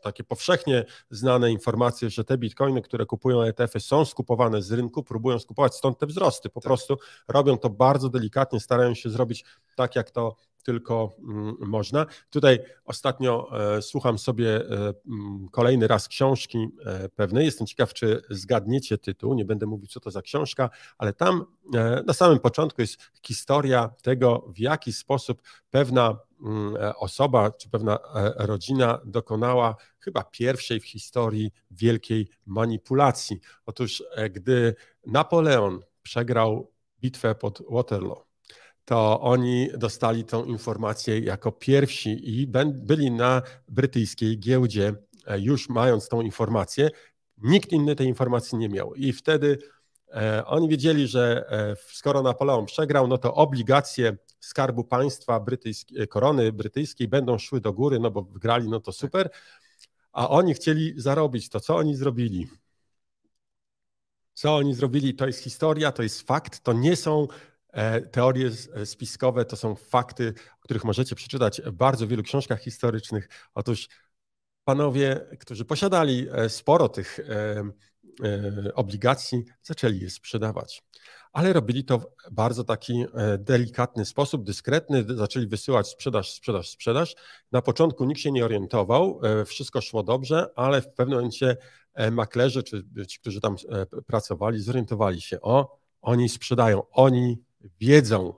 takie powszechnie znane informacje, że te bitcoiny, które kupują ETF-y, są skupowane z rynku, próbują skupować, stąd te wzrosty. Po prostu robią to bardzo delikatnie, starają się zrobić tak, jak to tylko można. Tutaj ostatnio słucham sobie kolejny raz książki pewnej. Jestem ciekaw, czy zgadniecie tytuł. Nie będę mówił, co to za książka, ale tam na samym początku jest historia tego, w jaki sposób pewna osoba czy pewna rodzina dokonała chyba pierwszej w historii wielkiej manipulacji. Otóż gdy Napoleon przegrał bitwę pod Waterloo, to oni dostali tą informację jako pierwsi i byli na brytyjskiej giełdzie, już mając tą informację. Nikt inny tej informacji nie miał i wtedy oni wiedzieli, że skoro Napoleon przegrał, no to obligacje Skarbu Państwa korony brytyjskiej będą szły do góry, no bo wygrali, no to super, a oni chcieli zarobić. To co oni zrobili? Co oni zrobili? To jest historia, to jest fakt, to nie są teorie spiskowe, to są fakty, o których możecie przeczytać w bardzo wielu książkach historycznych. Otóż panowie, którzy posiadali sporo tych obligacji, zaczęli je sprzedawać. Ale robili to w bardzo taki delikatny sposób, dyskretny, zaczęli wysyłać sprzedaż. Na początku nikt się nie orientował, wszystko szło dobrze, ale w pewnym momencie maklerzy, czy ci, którzy tam pracowali, zorientowali się, oni sprzedają, oni wiedzą,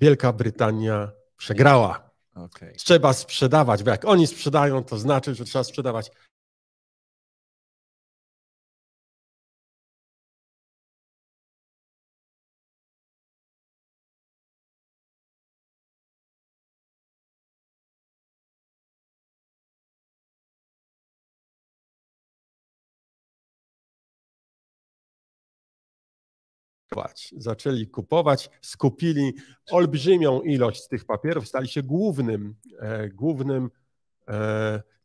Wielka Brytania przegrała. Okay. Trzeba sprzedawać, bo jak oni sprzedają, to znaczy, że trzeba sprzedawać. Zaczęli kupować, skupili olbrzymią ilość tych papierów, stali się głównym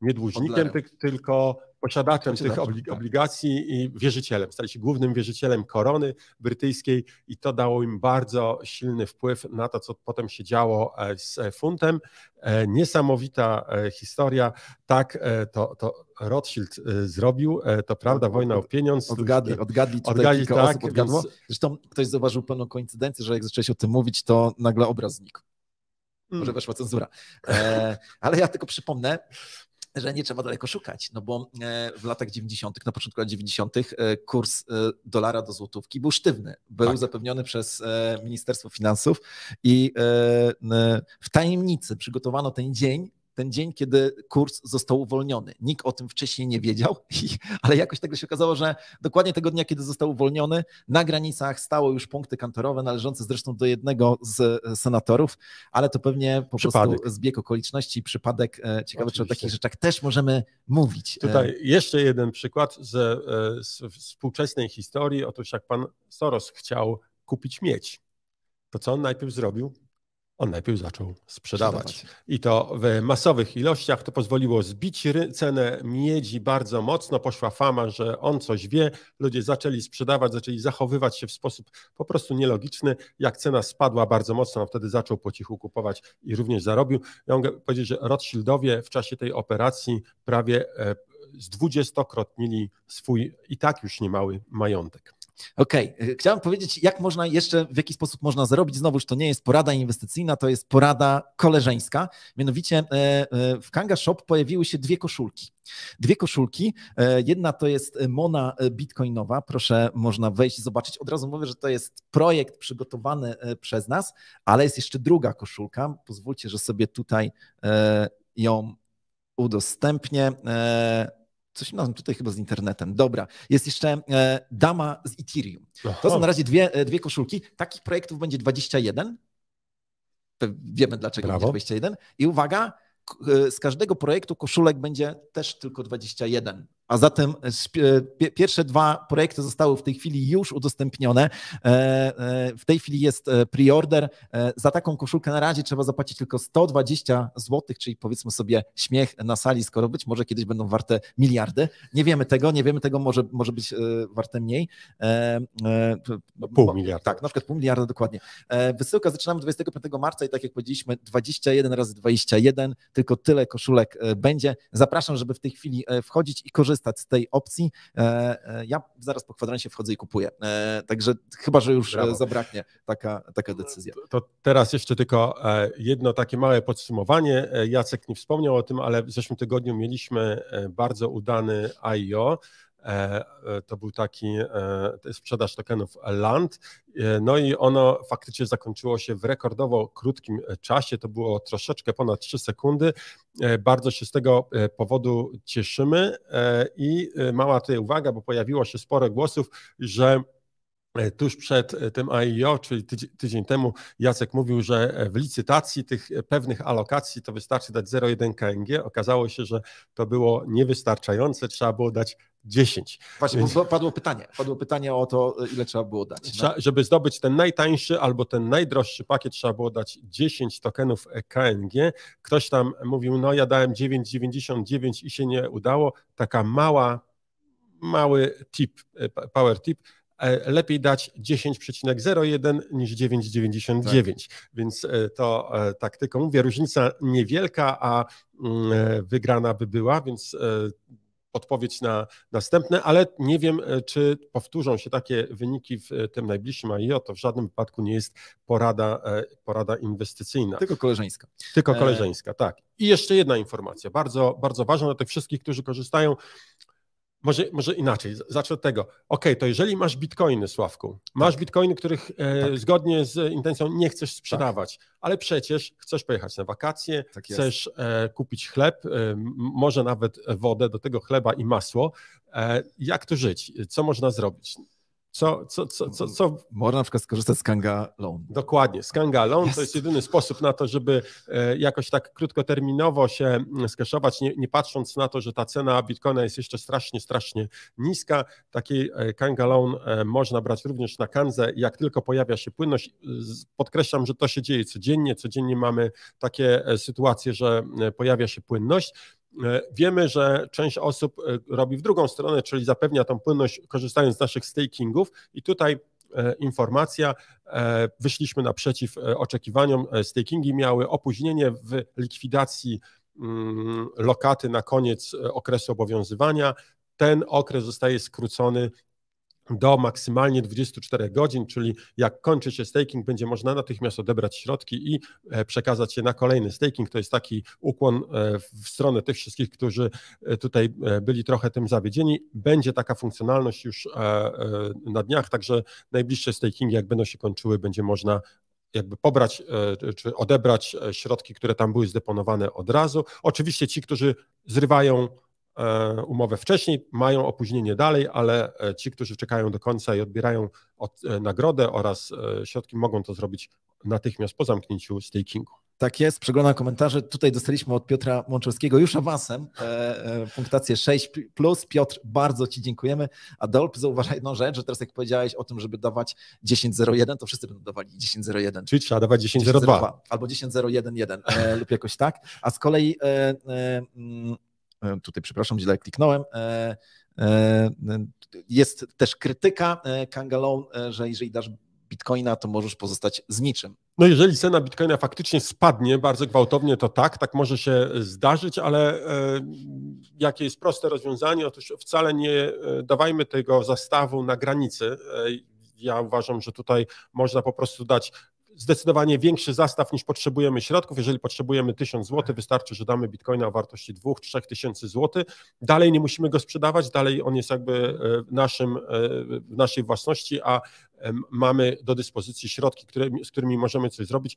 nie dłużnikiem, tylko posiadaczem tych obligacji i wierzycielem. Stali się głównym wierzycielem korony brytyjskiej i to dało im bardzo silny wpływ na to, co potem się działo z funtem. Niesamowita historia. Tak, to Rothschild zrobił, to prawda, wojna o pieniądz. Odgadli tutaj kilka osób odgadło. Zresztą ktoś zauważył pewną koincydencję, że jak zaczęłeś o tym mówić, to nagle obraz znikł. Może weszła cenzura. Ale ja tylko przypomnę, że nie trzeba daleko szukać, no bo w latach 90., na początku lat 90. kurs dolara do złotówki był sztywny. Był zapewniony przez Ministerstwo Finansów i w tajemnicy przygotowano ten dzień, kiedy kurs został uwolniony. Nikt o tym wcześniej nie wiedział, ale jakoś tak się okazało, że dokładnie tego dnia, kiedy został uwolniony, na granicach stało już punkty kantorowe należące zresztą do jednego z senatorów, ale to pewnie po prostu zbieg okoliczności, przypadek. Ciekawe, czy o takich rzeczach też możemy mówić. Tutaj jeszcze jeden przykład z współczesnej historii. Otóż jak pan Soros chciał kupić miedź, to co on najpierw zrobił? On najpierw zaczął sprzedawać. I to w masowych ilościach. To pozwoliło zbić cenę miedzi bardzo mocno. Poszła fama, że on coś wie. Ludzie zaczęli sprzedawać, zaczęli zachowywać się w sposób po prostu nielogiczny. Jak cena spadła bardzo mocno, on wtedy zaczął po cichu kupować i również zarobił. Ja mogę powiedzieć, że Rothschildowie w czasie tej operacji prawie zdwudziestokrotnili swój i tak już niemały majątek. Okej, chciałem powiedzieć, jak można jeszcze, w jaki sposób można zarobić. Znowuż to nie jest porada inwestycyjna, to jest porada koleżeńska. Mianowicie w Kanga Shop pojawiły się dwie koszulki. Jedna to jest Mona bitcoinowa. Proszę, można wejść i zobaczyć. Od razu mówię, że to jest projekt przygotowany przez nas, ale jest jeszcze druga koszulka. Pozwólcie, że sobie tutaj ją udostępnię. Coś mam tutaj chyba z internetem. Dobra, jest jeszcze dama z Ethereum. To są na razie dwie koszulki. Takich projektów będzie 21. Wiemy dlaczego będzie 21. I uwaga, z każdego projektu koszulek będzie też tylko 21. A zatem pierwsze 2 projekty zostały w tej chwili już udostępnione. W tej chwili jest preorder. Za taką koszulkę na razie trzeba zapłacić tylko 120 zł, czyli powiedzmy sobie śmiech na sali, skoro być może kiedyś będą warte miliardy. Nie wiemy tego, może być warte mniej. Pół miliarda. Tak, na przykład pół miliarda dokładnie. Wysyłka zaczynamy 25 marca i tak jak powiedzieliśmy 21 razy 21, tylko tyle koszulek będzie. Zapraszam, żeby w tej chwili wchodzić i korzystać z tej opcji. Ja zaraz po kwadransie wchodzę i kupuję. Także chyba, że już zabraknie taka decyzja. To teraz jeszcze tylko jedno takie małe podsumowanie. Jacek nie wspomniał o tym, ale w zeszłym tygodniu mieliśmy bardzo udany IEO. To był taki sprzedaż tokenów LAND, no i ono faktycznie zakończyło się w rekordowo krótkim czasie, to było troszeczkę ponad 3 sekundy. Bardzo się z tego powodu cieszymy i mała tutaj uwaga, bo pojawiło się sporo głosów, że tuż przed tym IEO, czyli tydzień temu, Jacek mówił, że w licytacji tych pewnych alokacji to wystarczy dać 0,1 KNG. Okazało się, że to było niewystarczające, trzeba było dać 10. Właśnie, bo padło pytanie o to, ile trzeba było dać. Żeby zdobyć ten najtańszy albo ten najdroższy pakiet, trzeba było dać 10 tokenów KNG. Ktoś tam mówił, no ja dałem 9,99 i się nie udało. Taka mały tip, power tip, lepiej dać 10,01 niż 9,99, więc to tak tylko mówię, różnica niewielka, a wygrana by była, więc odpowiedź na następne, ale nie wiem, czy powtórzą się takie wyniki w tym najbliższym IEO, to w żadnym wypadku nie jest porada inwestycyjna. Tylko koleżeńska. Tylko koleżeńska, tak. I jeszcze jedna informacja, bardzo, bardzo ważna dla tych wszystkich, którzy korzystają. Może inaczej, zacznę od tego. To jeżeli masz bitcoiny, Sławku, masz bitcoiny, których zgodnie z intencją nie chcesz sprzedawać, ale przecież chcesz pojechać na wakacje, chcesz kupić chleb, może nawet wodę, do tego chleba i masło. Jak tu żyć? Co można zrobić? Co? Można na przykład skorzystać z Kanga Loan. Dokładnie, z Kanga Loan to jest jedyny sposób na to, żeby jakoś tak krótkoterminowo się skeszować, nie patrząc na to, że ta cena bitcoina jest jeszcze strasznie niska. Taki Kanga Loan można brać również na Kanze, jak tylko pojawia się płynność. Podkreślam, że to się dzieje codziennie mamy takie sytuacje, że pojawia się płynność. Wiemy, że część osób robi w drugą stronę, czyli zapewnia tą płynność korzystając z naszych stakingów i tutaj informacja, wyszliśmy naprzeciw oczekiwaniom, stakingi miały opóźnienie w likwidacji lokaty na koniec okresu obowiązywania, ten okres zostaje skrócony do maksymalnie 24 godzin, czyli jak kończy się staking, będzie można natychmiast odebrać środki i przekazać je na kolejny staking. To jest taki ukłon w stronę tych wszystkich, którzy tutaj byli trochę tym zawiedzieni. Będzie taka funkcjonalność już na dniach, także najbliższe stakingi, jak będą się kończyły, będzie można jakby pobrać czy odebrać środki, które tam były zdeponowane od razu. Oczywiście ci, którzy zrywają umowę wcześniej, mają opóźnienie dalej, ale ci, którzy czekają do końca i odbierają nagrodę oraz środki, mogą to zrobić natychmiast po zamknięciu stakingu. Tak jest, przeglądam komentarze. Tutaj dostaliśmy od Piotra Łączowskiego już awansem punktację 6+. Piotr, bardzo Ci dziękujemy. Adolf, zauważaj jedną rzecz, że teraz jak powiedziałeś o tym, żeby dawać 10.01, to wszyscy będą dawali 10.01. Czyli trzeba dawać 10.02. Albo 10.011 lub jakoś tak. A z kolei tutaj, przepraszam, źle kliknąłem. Jest też krytyka Kanga Loan, że jeżeli dasz bitcoina, to możesz pozostać z niczym. No jeżeli cena bitcoina faktycznie spadnie bardzo gwałtownie, to tak może się zdarzyć, ale jakie jest proste rozwiązanie? Otóż wcale nie dawajmy tego zastawu na granicy. Ja uważam, że tutaj można po prostu dać zdecydowanie większy zastaw niż potrzebujemy środków. Jeżeli potrzebujemy 1000 zł, wystarczy, że damy bitcoina o wartości 2-3 tysięcy złotych. Dalej nie musimy go sprzedawać, dalej on jest jakby w naszej własności, a mamy do dyspozycji środki, z którymi możemy coś zrobić.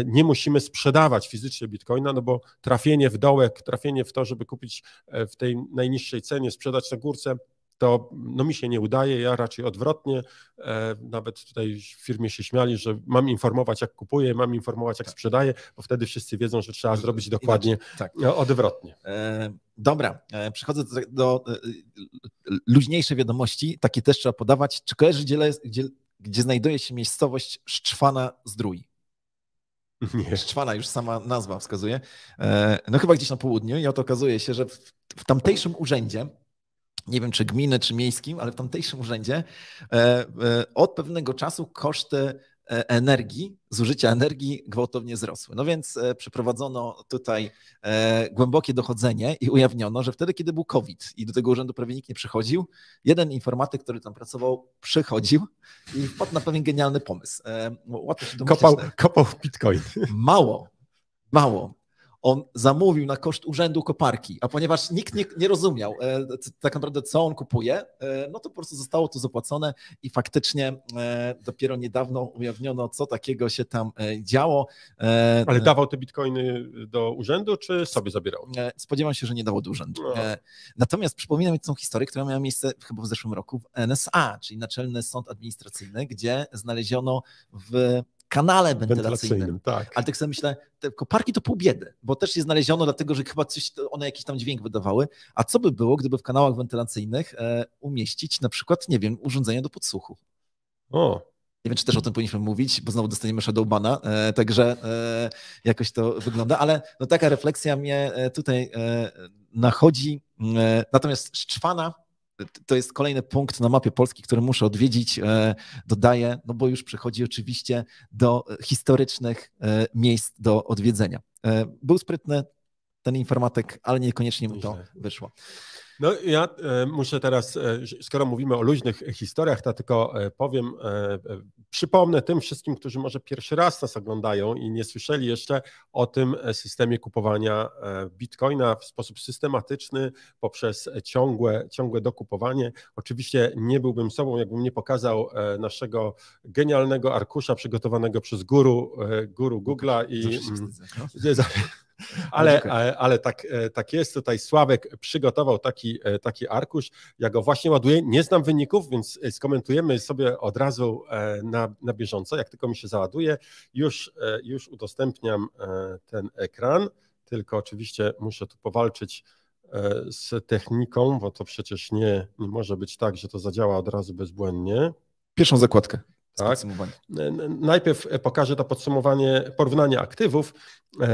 Nie musimy sprzedawać fizycznie bitcoina, no bo trafienie w dołek, trafienie w to, żeby kupić w tej najniższej cenie, sprzedać na górce, to no mi się nie udaje, ja raczej odwrotnie. Nawet tutaj w firmie się śmiali, że mam informować jak kupuję, mam informować jak sprzedaję, bo wtedy wszyscy wiedzą, że trzeba zrobić dokładnie odwrotnie. Dobra, przechodzę do luźniejszej wiadomości, takie też trzeba podawać. Czy kojarzysz, gdzie znajduje się miejscowość Szczwana-Zdrój? Nie. Szczwana, już sama nazwa wskazuje. No chyba gdzieś na południu i oto okazuje się, że w tamtejszym urzędzie, nie wiem czy gminy, czy miejskim, ale w tamtejszym urzędzie od pewnego czasu koszty energii, zużycia energii gwałtownie wzrosły. No więc przeprowadzono tutaj głębokie dochodzenie i ujawniono, że wtedy, kiedy był COVID i do tego urzędu prawie nikt nie przychodził, jeden informatyk, który tam pracował, przychodził i wpadł na pewien genialny pomysł. Łatwo się domyśleć. Kopał bitcoin. Mało. On zamówił na koszt urzędu koparki, a ponieważ nikt nie rozumiał tak naprawdę, co on kupuje, no to po prostu zostało to zapłacone i faktycznie dopiero niedawno ujawniono, co takiego się tam działo. Ale dawał te bitcoiny do urzędu, czy sobie zabierał? Spodziewam się, że nie dało do urzędu. No. Natomiast przypominam tą historię, która miała miejsce chyba w zeszłym roku w NSA, czyli Naczelny Sąd Administracyjny, gdzie znaleziono w kanale wentylacyjnym. Tak. Ale tak sobie myślę, te koparki to pół biedy, bo też je znaleziono dlatego, że chyba one jakiś tam dźwięk wydawały. A co by było, gdyby w kanałach wentylacyjnych umieścić na przykład, nie wiem, urządzenia do podsłuchu? Nie wiem, czy też o tym powinniśmy mówić, bo znowu dostaniemy shadowbana, także jakoś to wygląda, ale no taka refleksja mnie tutaj nachodzi. Natomiast Szczwana to jest kolejny punkt na mapie Polski, który muszę odwiedzić, dodaję, no bo już przychodzi oczywiście do historycznych miejsc do odwiedzenia. Był sprytny ten informatyk, ale niekoniecznie mu to wyszło. No ja muszę teraz, skoro mówimy o luźnych historiach, to tylko powiem, przypomnę tym wszystkim, którzy może pierwszy raz nas oglądają i nie słyszeli jeszcze o tym systemie kupowania bitcoina w sposób systematyczny poprzez ciągłe dokupowanie. Oczywiście nie byłbym sobą, jakbym nie pokazał naszego genialnego arkusza przygotowanego przez guru Google'a i... Ale tak jest, tutaj Sławek przygotował taki arkusz, ja go właśnie ładuję, nie znam wyników, więc skomentujemy sobie od razu na bieżąco, jak tylko mi się załaduje, już udostępniam ten ekran, tylko oczywiście muszę tu powalczyć z techniką, bo to przecież nie może być tak, że to zadziała od razu bezbłędnie. Pierwszą zakładkę. Tak. Najpierw pokażę to porównanie aktywów.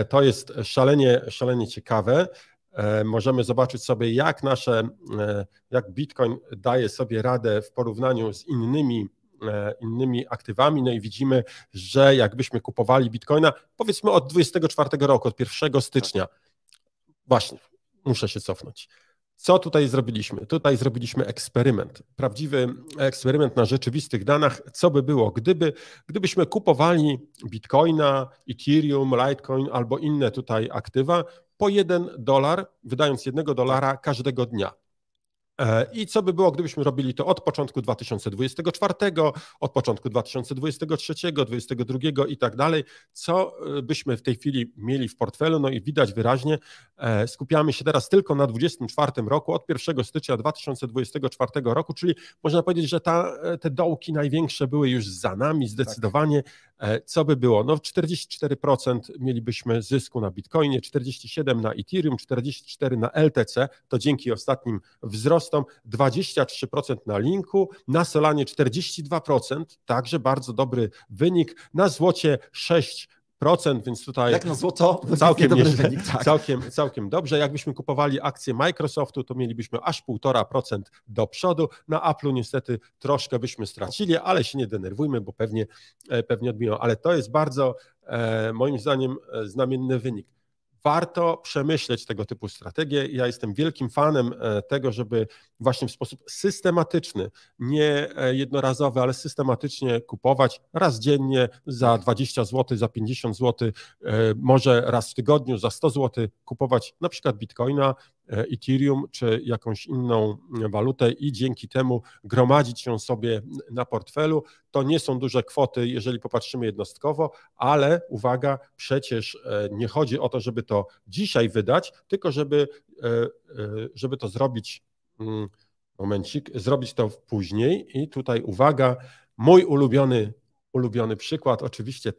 To jest szalenie ciekawe. Możemy zobaczyć sobie, jak Bitcoin daje sobie radę w porównaniu z innymi aktywami. No i widzimy, że jakbyśmy kupowali Bitcoina, powiedzmy od 24 roku, od 1 stycznia. Właśnie, muszę się cofnąć. Co tutaj zrobiliśmy? Tutaj zrobiliśmy eksperyment, prawdziwy eksperyment na rzeczywistych danych. Co by było, gdybyśmy kupowali Bitcoina, Ethereum, Litecoin albo inne tutaj aktywa po $1, wydając $1 każdego dnia. I co by było, gdybyśmy robili to od początku 2024, od początku 2023, 2022 i tak dalej, co byśmy w tej chwili mieli w portfelu, no i widać wyraźnie, skupiamy się teraz tylko na 2024 roku, od 1 stycznia 2024 roku, czyli można powiedzieć, że te dołki największe były już za nami zdecydowanie. Co by było? No 44% mielibyśmy zysku na Bitcoinie, 47% na Ethereum, 44% na LTC, to dzięki ostatnim wzrostom, 23% na Linku, na Solanie 42%, także bardzo dobry wynik, na złocie 6%, więc tutaj jak na złoto, całkiem dobry wynik, tak. całkiem dobrze. Jakbyśmy kupowali akcje Microsoftu, to mielibyśmy aż 1,5% do przodu. Na Apple'u niestety troszkę byśmy stracili, ale się nie denerwujmy, bo pewnie odbiją. Ale to jest bardzo, moim zdaniem, znamienny wynik. warto przemyśleć tego typu strategie. Ja jestem wielkim fanem tego, żeby właśnie w sposób systematyczny, nie jednorazowy, ale systematycznie kupować raz dziennie za 20 zł, za 50 zł, może raz w tygodniu za 100 zł kupować na przykład Bitcoina, Ethereum czy jakąś inną walutę i dzięki temu gromadzić ją sobie na portfelu. To nie są duże kwoty, jeżeli popatrzymy jednostkowo, ale uwaga, przecież nie chodzi o to, żeby to dzisiaj wydać, tylko żeby to zrobić, zrobić to później. I tutaj uwaga, mój ulubiony przykład oczywiście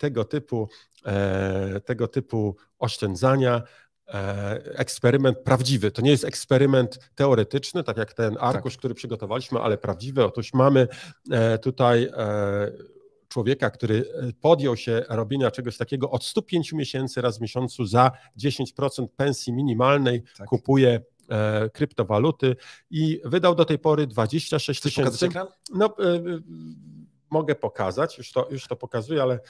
tego typu oszczędzania, eksperyment prawdziwy. To nie jest eksperyment teoretyczny, tak jak ten arkusz, który przygotowaliśmy, ale prawdziwy. Otóż mamy tutaj człowieka, który podjął się robienia czegoś takiego od 105 miesięcy raz w miesiącu za 10% pensji minimalnej, kupuje kryptowaluty i wydał do tej pory 26 tysięcy. No, mogę pokazać, już to pokazuję, ale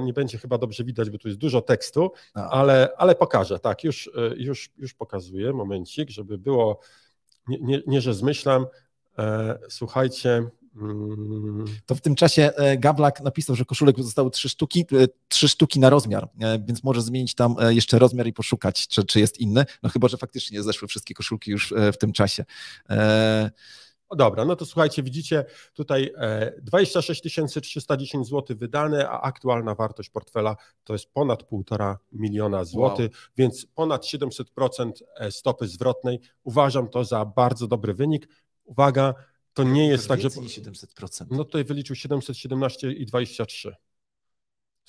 nie będzie chyba dobrze widać, bo tu jest dużo tekstu, ale pokażę, tak, już pokazuję, momencik, żeby było, nie że zmyślam, słuchajcie. To w tym czasie Gawlak napisał, że koszulek zostały 3 sztuki na rozmiar, więc może zmienić tam jeszcze rozmiar i poszukać, czy jest inny, no chyba, że faktycznie zeszły wszystkie koszulki już w tym czasie. Dobra, no to słuchajcie, widzicie tutaj 26 310 zł wydane, a aktualna wartość portfela to jest ponad 1,5 miliona złotych, więc ponad 700% stopy zwrotnej. Uważam to za bardzo dobry wynik. Uwaga, to nie jest tak, że... 700%. No tutaj wyliczył 717,23.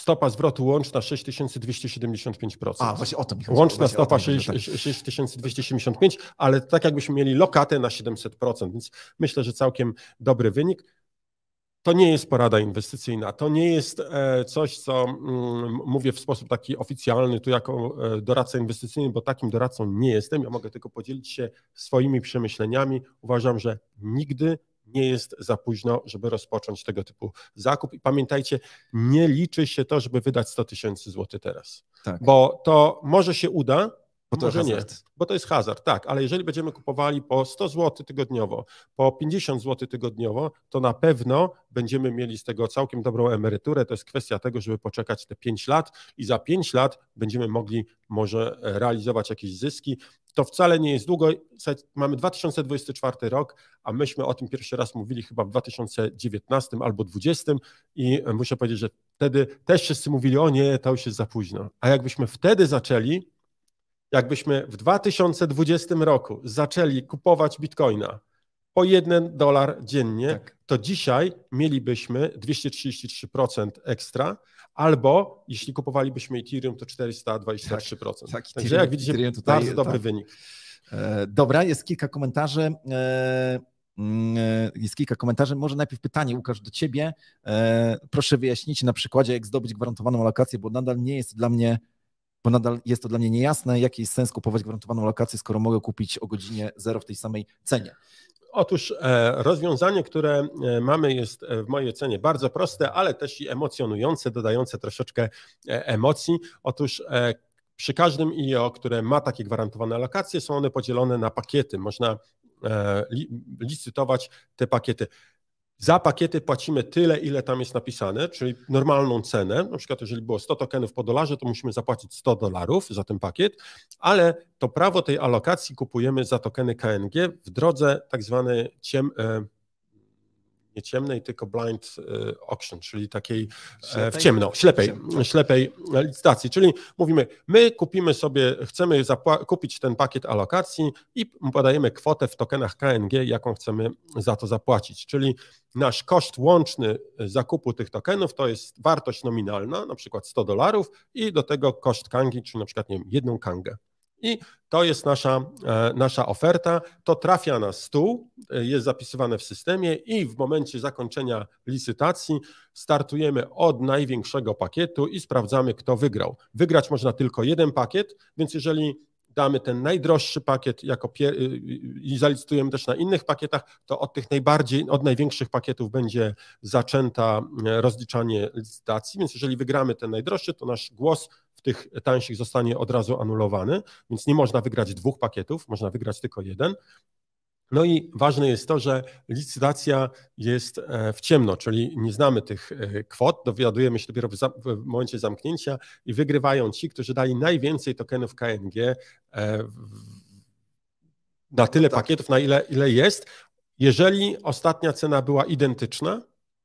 Stopa zwrotu łączna 6275%. A, właśnie o to mi chodzi. Łączna stopa 6275, ale tak jakbyśmy mieli lokatę na 700%, więc myślę, że całkiem dobry wynik. To nie jest porada inwestycyjna, to nie jest coś, co mówię w sposób taki oficjalny, tu jako doradca inwestycyjny, bo takim doradcą nie jestem. Ja mogę tylko podzielić się swoimi przemyśleniami. Uważam, że nigdy nie jest za późno, żeby rozpocząć tego typu zakup. I pamiętajcie, nie liczy się to, żeby wydać 100 tysięcy złotych teraz, bo to może się uda, może nie, bo to jest hazard, tak, ale jeżeli będziemy kupowali po 100 zł tygodniowo, po 50 zł tygodniowo, to na pewno będziemy mieli z tego całkiem dobrą emeryturę. To jest kwestia tego, żeby poczekać te 5 lat i za 5 lat będziemy mogli może realizować jakieś zyski. To wcale nie jest długo. Mamy 2024 rok, a myśmy o tym pierwszy raz mówili chyba w 2019 albo 2020 i muszę powiedzieć, że wtedy też wszyscy mówili, o nie, to już jest za późno. A jakbyśmy wtedy zaczęli, jakbyśmy w 2020 roku zaczęli kupować bitcoina po $1 dziennie, to dzisiaj mielibyśmy 233% ekstra, albo jeśli kupowalibyśmy Ethereum, to 423%. Także jak widzicie, bardzo dobry wynik. Dobra, jest kilka komentarzy. Może najpierw pytanie, Łukasz, do ciebie. Proszę wyjaśnić na przykładzie, jak zdobyć gwarantowaną alokację, bo nadal jest to dla mnie niejasne, jaki jest sens kupować gwarantowaną alokację, skoro mogę kupić o godzinie 0 w tej samej cenie. Otóż rozwiązanie, które mamy, jest w mojej ocenie bardzo proste, ale też i emocjonujące, dodające troszeczkę emocji. Otóż przy każdym IEO, które ma takie gwarantowane alokacje, są one podzielone na pakiety. Można licytować te pakiety. Za pakiety płacimy tyle, ile tam jest napisane, czyli normalną cenę. Na przykład jeżeli było 100 tokenów po $1, to musimy zapłacić $100 za ten pakiet, ale to prawo tej alokacji kupujemy za tokeny KNG w drodze tak zwanej nie ciemnej, tylko blind auction, czyli takiej ślepej licytacji. Czyli mówimy, my kupimy sobie, chcemy kupić ten pakiet alokacji i podajemy kwotę w tokenach KNG, jaką chcemy za to zapłacić. Czyli nasz koszt łączny zakupu tych tokenów to jest wartość nominalna, na przykład $100 i do tego koszt kangi, czyli na przykład, nie wiem, 1 kangę. I to jest nasza oferta, to trafia na stół, jest zapisywane w systemie i w momencie zakończenia licytacji startujemy od największego pakietu i sprawdzamy, kto wygrał. Wygrać można tylko jeden pakiet, więc jeżeli damy ten najdroższy pakiet i zalicytujemy też na innych pakietach, to od największych pakietów będzie zaczęta rozliczanie licytacji, więc jeżeli wygramy ten najdroższy, to nasz głos w tych tańszych zostanie od razu anulowany, więc nie można wygrać 2 pakietów, można wygrać tylko 1. No i ważne jest to, że licytacja jest w ciemno, czyli nie znamy tych kwot, dowiadujemy się dopiero w momencie zamknięcia i wygrywają ci, którzy dali najwięcej tokenów KNG na tyle pakietów, na ile jest. Jeżeli ostatnia cena była identyczna,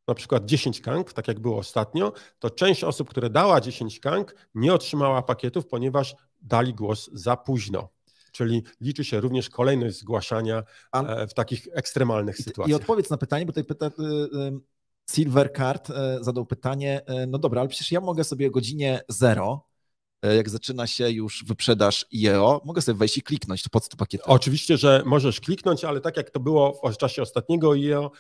na przykład 10 KANG, tak jak było ostatnio, to część osób, które dała 10 KANG, nie otrzymała pakietów, ponieważ dali głos za późno. Czyli liczy się również kolejność zgłaszania w takich ekstremalnych sytuacjach. I odpowiedz na pytanie, bo tutaj Silver Card zadał pytanie, no dobra, ale przecież ja mogę sobie o godzinie 0, jak zaczyna się już wyprzedaż IEO, mogę sobie wejść i kliknąć pod 100 pakietów. Oczywiście, że możesz kliknąć, ale tak jak to było w czasie ostatniego IEO,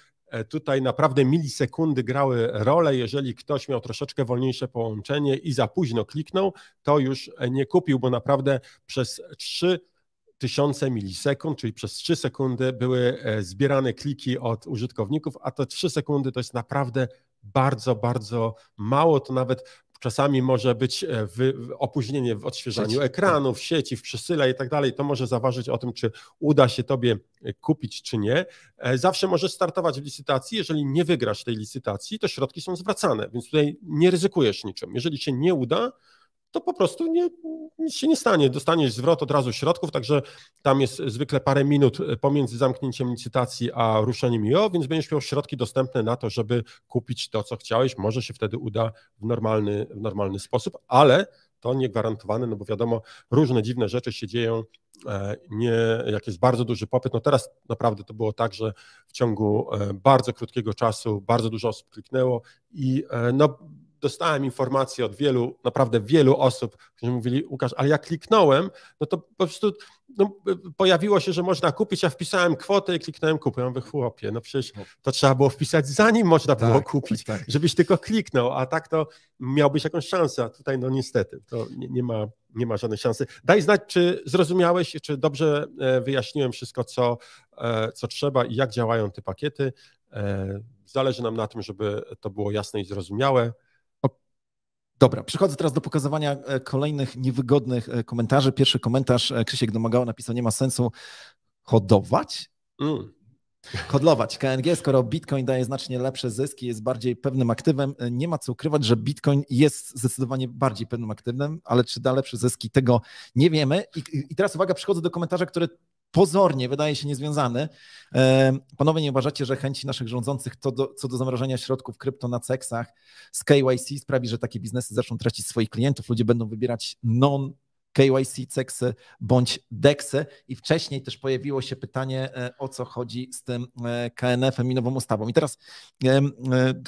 tutaj naprawdę milisekundy grały rolę. Jeżeli ktoś miał troszeczkę wolniejsze połączenie i za późno kliknął, to już nie kupił, bo naprawdę przez 3000 milisekund, czyli przez 3 sekundy były zbierane kliki od użytkowników, a te 3 sekundy to jest naprawdę bardzo, bardzo mało. To nawet czasami może być opóźnienie w odświeżaniu ekranu, w sieci, w przesyle i tak dalej. To może zaważyć o tym, czy uda się tobie kupić, czy nie. Zawsze możesz startować w licytacji. Jeżeli nie wygrasz tej licytacji, to środki są zwracane, więc tutaj nie ryzykujesz niczym. Jeżeli się nie uda, to po prostu nic się nie stanie. Dostaniesz zwrot od razu środków, także tam jest zwykle parę minut pomiędzy zamknięciem licytacji a ruszeniem IO, więc będziesz miał środki dostępne na to, żeby kupić to, co chciałeś. Może się wtedy uda w normalny sposób, ale to nie gwarantowane, no bo wiadomo, różne dziwne rzeczy się dzieją, jak jest bardzo duży popyt. No teraz naprawdę to było tak, że w ciągu bardzo krótkiego czasu bardzo dużo osób kliknęło i dostałem informacje od naprawdę wielu osób, którzy mówili: Łukasz, ale jak kliknąłem, no to po prostu pojawiło się, że można kupić, ja wpisałem kwotę i kliknąłem kupuj. Ja mówię: chłopie, no przecież to trzeba było wpisać, zanim można było kupić, żebyś tylko kliknął, a tak to miałbyś jakąś szansę, a tutaj no niestety to nie ma żadnej szansy. Daj znać, czy zrozumiałeś, czy dobrze wyjaśniłem wszystko, co trzeba i jak działają te pakiety. Zależy nam na tym, żeby to było jasne i zrozumiałe. Dobra, przechodzę teraz do pokazywania kolejnych niewygodnych komentarzy. Pierwszy komentarz, Krzysiek Domagała napisał: nie ma sensu hodować? Hodlować KNG, skoro Bitcoin daje znacznie lepsze zyski, jest bardziej pewnym aktywem. Nie ma co ukrywać, że Bitcoin jest zdecydowanie bardziej pewnym aktywem, ale czy da lepsze zyski, tego nie wiemy. I teraz uwaga, przechodzę do komentarza, który pozornie wydaje się niezwiązany. Panowie, nie uważacie, że chęci naszych rządzących co do zamrożenia środków krypto na ceksach z KYC sprawi, że takie biznesy zaczną tracić swoich klientów, ludzie będą wybierać non-KYC ceksy bądź deksy? I wcześniej też pojawiło się pytanie, o co chodzi z tym KNF-em i nową ustawą. I teraz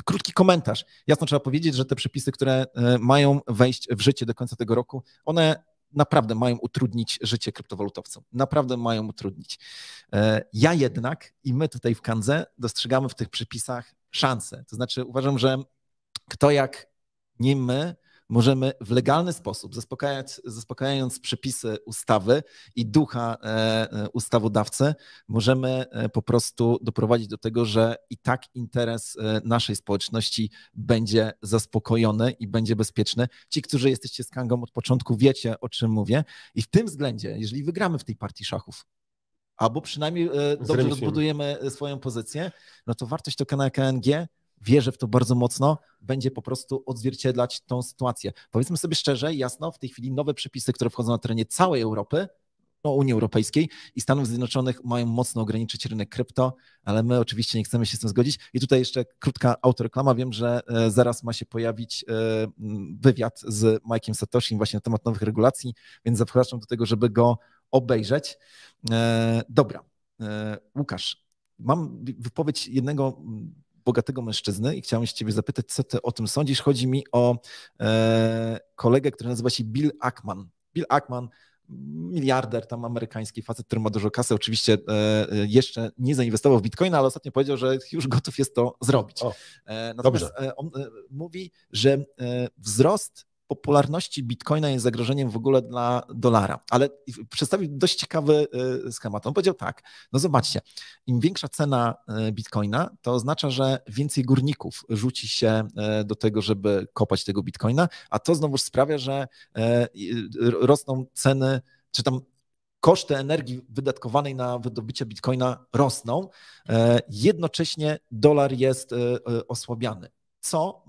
krótki komentarz. Jasno trzeba powiedzieć, że te przepisy, które mają wejść w życie do końca tego roku, one naprawdę mają utrudnić życie kryptowalutowcom. Naprawdę mają utrudnić. Ja jednak i my tutaj w Kandze dostrzegamy w tych przepisach szansę. To znaczy uważam, że kto jak nie my możemy w legalny sposób, zaspokajając przepisy ustawy i ducha ustawodawcy, możemy po prostu doprowadzić do tego, że i tak interes naszej społeczności będzie zaspokojony i będzie bezpieczny. Ci, którzy jesteście z Kangą od początku, wiecie, o czym mówię. I w tym względzie, jeżeli wygramy w tej partii szachów, albo przynajmniej dobrze rozbudujemy swoją pozycję, no to wartość tokena KNG, wierzę w to bardzo mocno, będzie po prostu odzwierciedlać tą sytuację. Powiedzmy sobie szczerze, jasno, w tej chwili nowe przepisy, które wchodzą na terenie całej Europy, Unii Europejskiej i Stanów Zjednoczonych, mają mocno ograniczyć rynek krypto, ale my oczywiście nie chcemy się z tym zgodzić. I tutaj jeszcze krótka autoreklama. Wiem, że zaraz ma się pojawić wywiad z Mike'iem Satoshim właśnie na temat nowych regulacji, więc zapraszam do tego, żeby go obejrzeć. Dobra, Łukasz, mam wypowiedź jednego bogatego mężczyzny i chciałem się ciebie zapytać, co ty o tym sądzisz. Chodzi mi o kolegę, który nazywa się Bill Ackman. Bill Ackman, miliarder tam amerykański, facet, który ma dużo kasy, oczywiście jeszcze nie zainwestował w Bitcoina, ale ostatnio powiedział, że już gotów jest to zrobić. Natomiast on mówi, że wzrost popularności Bitcoina jest zagrożeniem w ogóle dla dolara, ale przedstawił dość ciekawy schemat. On powiedział tak, no zobaczcie, im większa cena Bitcoina, to oznacza, że więcej górników rzuci się do tego, żeby kopać tego Bitcoina, a to znowu sprawia, że rosną ceny, czy tam koszty energii wydatkowanej na wydobycie Bitcoina rosną, jednocześnie dolar jest osłabiany, co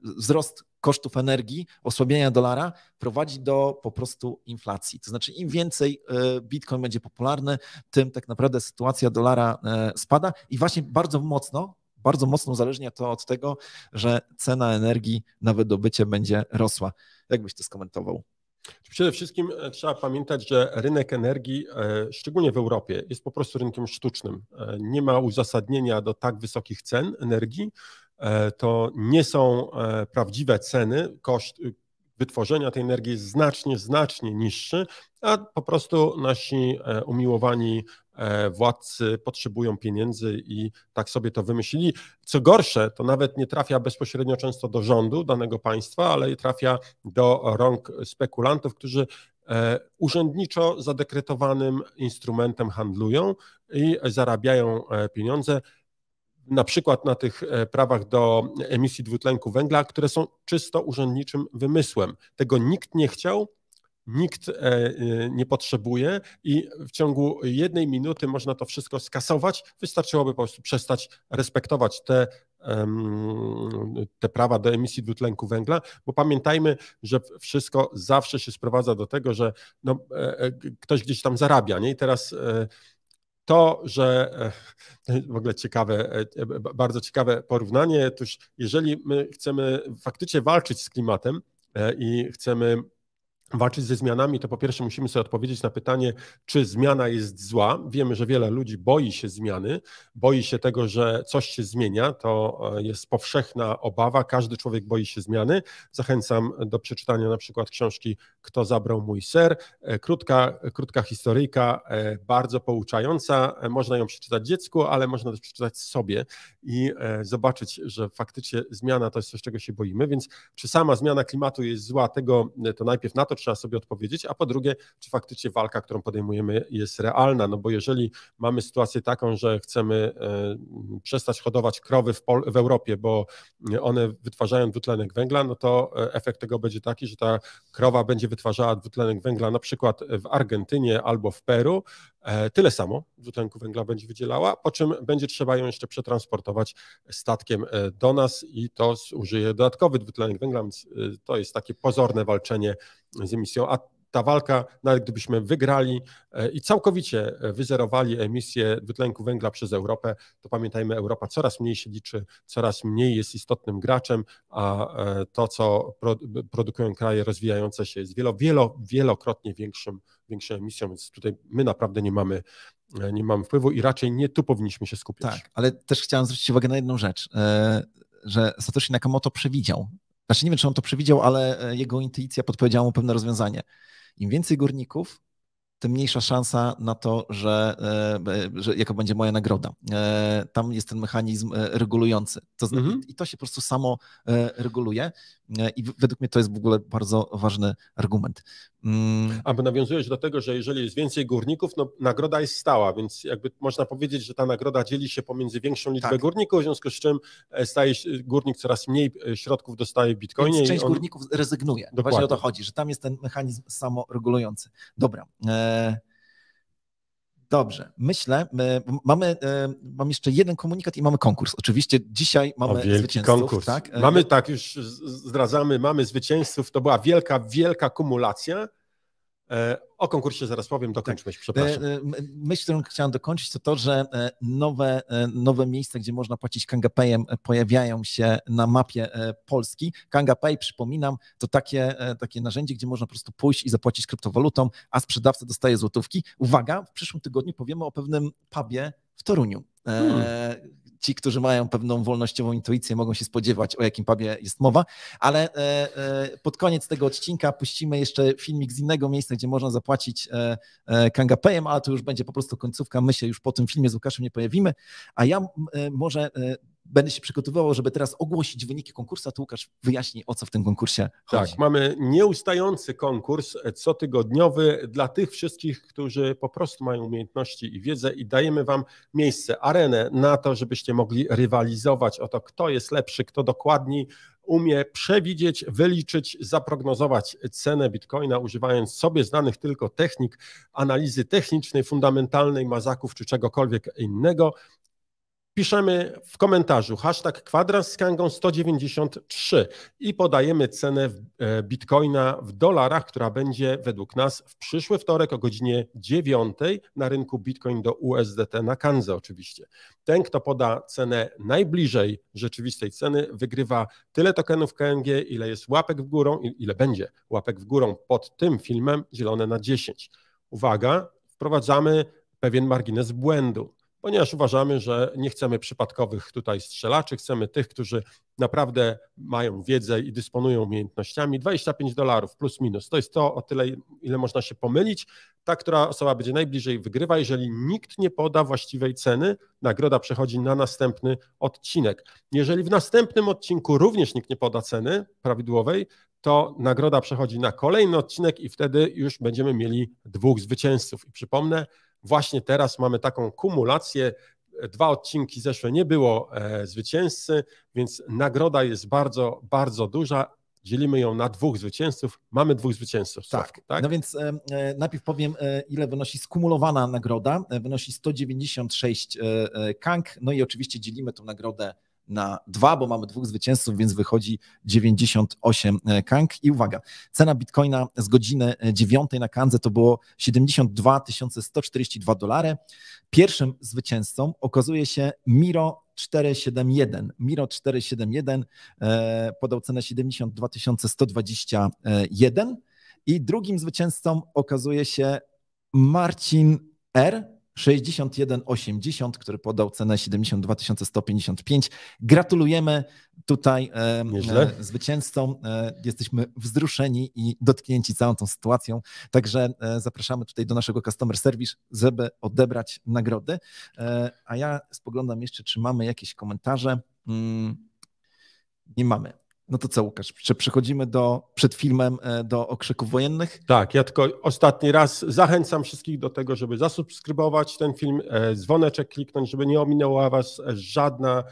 wzrost kosztów energii, osłabienia dolara prowadzi do po prostu inflacji. To znaczy im więcej Bitcoin będzie popularny, tym tak naprawdę sytuacja dolara spada i właśnie bardzo mocno uzależnia to od tego, że cena energii na wydobycie będzie rosła. Jak byś to skomentował? Przede wszystkim trzeba pamiętać, że rynek energii, szczególnie w Europie, jest po prostu rynkiem sztucznym. Nie ma uzasadnienia do tak wysokich cen energii. To nie są prawdziwe ceny. Koszt wytworzenia tej energii jest znacznie niższy, a po prostu nasi umiłowani władcy potrzebują pieniędzy i tak sobie to wymyślili. Co gorsze, to nawet nie trafia bezpośrednio często do rządu danego państwa, ale trafia do rąk spekulantów, którzy urzędniczo zadekretowanym instrumentem handlują i zarabiają pieniądze. Na przykład na tych prawach do emisji dwutlenku węgla, które są czysto urzędniczym wymysłem. Tego nikt nie chciał, nikt nie potrzebuje i w ciągu 1 minuty można to wszystko skasować. Wystarczyłoby po prostu przestać respektować te prawa do emisji dwutlenku węgla, bo pamiętajmy, że wszystko zawsze się sprowadza do tego, że no, ktoś gdzieś tam zarabia, nie? I teraz to, że w ogóle bardzo ciekawe porównanie, otóż jeżeli my chcemy faktycznie walczyć z klimatem i chcemy walczyć ze zmianami, to po pierwsze musimy sobie odpowiedzieć na pytanie, czy zmiana jest zła. Wiemy, że wiele ludzi boi się zmiany, boi się tego, że coś się zmienia. To jest powszechna obawa, każdy człowiek boi się zmiany. Zachęcam do przeczytania na przykład książki Kto zabrał mój ser. Krótka historyjka, bardzo pouczająca. Można ją przeczytać dziecku, ale można też przeczytać sobie i zobaczyć, że faktycznie zmiana to jest coś, czego się boimy. Więc czy sama zmiana klimatu jest zła, to najpierw na to trzeba sobie odpowiedzieć, a po drugie, czy faktycznie walka, którą podejmujemy, jest realna, no bo jeżeli mamy sytuację taką, że chcemy przestać hodować krowy w Europie, bo one wytwarzają dwutlenek węgla, no to efekt tego będzie taki, że ta krowa będzie wytwarzała dwutlenek węgla na przykład w Argentynie albo w Peru, tyle samo dwutlenku węgla będzie wydzielała, po czym będzie trzeba ją jeszcze przetransportować statkiem do nas i to zużyje dodatkowy dwutlenek węgla, więc to jest takie pozorne walczenie z emisją, a ta walka, nawet gdybyśmy wygrali i całkowicie wyzerowali emisję dwutlenku węgla przez Europę, to pamiętajmy, Europa coraz mniej się liczy, coraz mniej jest istotnym graczem, a to, co produkują kraje rozwijające się, jest wielokrotnie większą emisją, więc tutaj my naprawdę nie mamy wpływu i raczej nie tu powinniśmy się skupiać. Tak, ale też chciałem zwrócić uwagę na jedną rzecz, że Satoshi Nakamoto przewidział, znaczy nie wiem, czy on to przewidział, ale jego intuicja podpowiedziała mu pewne rozwiązanie. Im więcej górników, tym mniejsza szansa na to, że jaka będzie moja nagroda. Tam jest ten mechanizm regulujący. I to się po prostu samo reguluje i według mnie to jest w ogóle bardzo ważny argument. Aby nawiązujesz do tego, że jeżeli jest więcej górników, no nagroda jest stała, więc jakby można powiedzieć, że ta nagroda dzieli się pomiędzy większą liczbę górników, w związku z czym górnik coraz mniej środków dostaje w Bitcoinie. Więc część górników rezygnuje. Dokładnie. Właśnie o to chodzi, że tam jest ten mechanizm samoregulujący. Dobra. Dobrze, myślę, mam jeszcze jeden komunikat i mamy konkurs. Oczywiście dzisiaj mamy zwycięzców. Konkurs. Tak? Mamy, tak, już zdradzamy, mamy zwycięzców, to była wielka kumulacja. O konkursie zaraz powiem, dokończmy się, przepraszam. Myśl, którą chciałem dokończyć, to że nowe miejsca, gdzie można płacić KangaPayem, pojawiają się na mapie Polski. KangaPay, przypominam, to takie narzędzie, gdzie można po prostu pójść i zapłacić kryptowalutą, a sprzedawca dostaje złotówki. Uwaga, w przyszłym tygodniu powiemy o pewnym pubie w Toruniu. Ci, którzy mają pewną wolnościową intuicję, mogą się spodziewać, o jakim pubie jest mowa, ale pod koniec tego odcinka puścimy jeszcze filmik z innego miejsca, gdzie można zapłacić KangaPayem, ale to już będzie po prostu końcówka. My się już po tym filmie z Łukaszem nie pojawimy, a ja może będę się przygotowywał, żeby teraz ogłosić wyniki konkursu, a tu Łukasz wyjaśni, o co w tym konkursie chodzi. Tak, mamy nieustający konkurs cotygodniowy dla tych wszystkich, którzy po prostu mają umiejętności i wiedzę i dajemy wam miejsce, arenę na to, żebyście mogli rywalizować o to, kto jest lepszy, kto dokładniej umie przewidzieć, wyliczyć, zaprognozować cenę Bitcoina, używając sobie znanych tylko technik analizy technicznej, fundamentalnej, mazaków czy czegokolwiek innego. Piszemy w komentarzu #kwadrans z Kangą 193 i podajemy cenę Bitcoina w dolarach, która będzie według nas w przyszły wtorek o godzinie 9 na rynku Bitcoin do USDT na Kandze oczywiście. Ten, kto poda cenę najbliżej rzeczywistej ceny, wygrywa tyle tokenów KNG, ile jest łapek w górą, ile będzie łapek w górą pod tym filmem, dzielone na 10. Uwaga, wprowadzamy pewien margines błędu, ponieważ uważamy, że nie chcemy przypadkowych tutaj strzelaczy, chcemy tych, którzy naprawdę mają wiedzę i dysponują umiejętnościami. $25 plus minus, to jest to o tyle, ile można się pomylić. Ta, która osoba będzie najbliżej, wygrywa. Jeżeli nikt nie poda właściwej ceny, nagroda przechodzi na następny odcinek. Jeżeli w następnym odcinku również nikt nie poda ceny prawidłowej, to nagroda przechodzi na kolejny odcinek i wtedy już będziemy mieli 2 zwycięzców. I przypomnę, właśnie teraz mamy taką kumulację, 2 odcinki zeszłe nie było zwycięzcy, więc nagroda jest bardzo, bardzo duża. Dzielimy ją na 2 zwycięzców, mamy 2 zwycięzców. Tak. No więc najpierw powiem, ile wynosi skumulowana nagroda. Wynosi 196 Kang, no i oczywiście dzielimy tą nagrodę na 2, bo mamy 2 zwycięzców, więc wychodzi 98 Kang. I uwaga, cena Bitcoina z godziny 9 na Kandze to było $72 142. Pierwszym zwycięzcą okazuje się Miro 471. Miro 471 podał cenę $72 121 i drugim zwycięzcą okazuje się Marcin R. 6180, który podał cenę $72 155. Gratulujemy tutaj zwycięzcom. Jesteśmy wzruszeni i dotknięci całą tą sytuacją. Także zapraszamy tutaj do naszego customer service, żeby odebrać nagrody. A ja spoglądam jeszcze, czy mamy jakieś komentarze. Nie mamy. No to co, Łukasz, czy przechodzimy przed filmem do okrzyków wojennych? Tak, ja tylko ostatni raz zachęcam wszystkich do tego, żeby zasubskrybować ten film, dzwoneczek kliknąć, żeby nie ominęła was żadna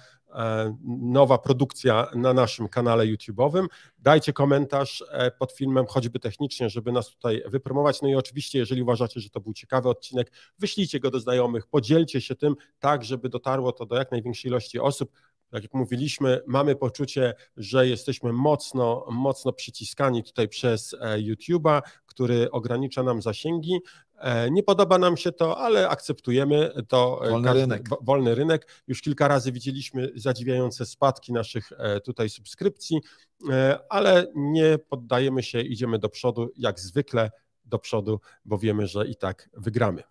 nowa produkcja na naszym kanale YouTube'owym. Dajcie komentarz pod filmem, choćby technicznie, żeby nas tutaj wypromować. No i oczywiście, jeżeli uważacie, że to był ciekawy odcinek, wyślijcie go do znajomych, podzielcie się tym tak, żeby dotarło to do jak największej ilości osób. Tak jak mówiliśmy, mamy poczucie, że jesteśmy mocno przyciskani tutaj przez YouTube'a, który ogranicza nam zasięgi. Nie podoba nam się to, ale akceptujemy to. Wolny rynek. Już kilka razy widzieliśmy zadziwiające spadki naszych tutaj subskrypcji, ale nie poddajemy się, idziemy do przodu, jak zwykle do przodu, bo wiemy, że i tak wygramy.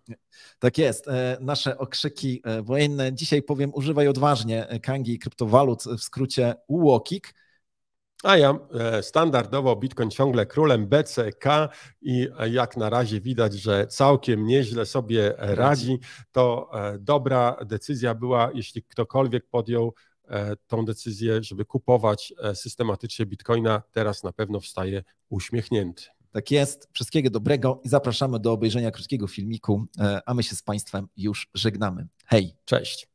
Tak jest. Nasze okrzyki wojenne. Dzisiaj powiem, używaj odważnie Kangi i kryptowalut, w skrócie UOKiK. A ja standardowo Bitcoin ciągle królem BCK i jak na razie widać, że całkiem nieźle sobie radzi. To dobra decyzja była, jeśli ktokolwiek podjął tą decyzję, żeby kupować systematycznie Bitcoina, teraz na pewno wstaje uśmiechnięty. Tak jest, wszystkiego dobrego i zapraszamy do obejrzenia krótkiego filmiku, a my się z Państwem już żegnamy. Hej, cześć.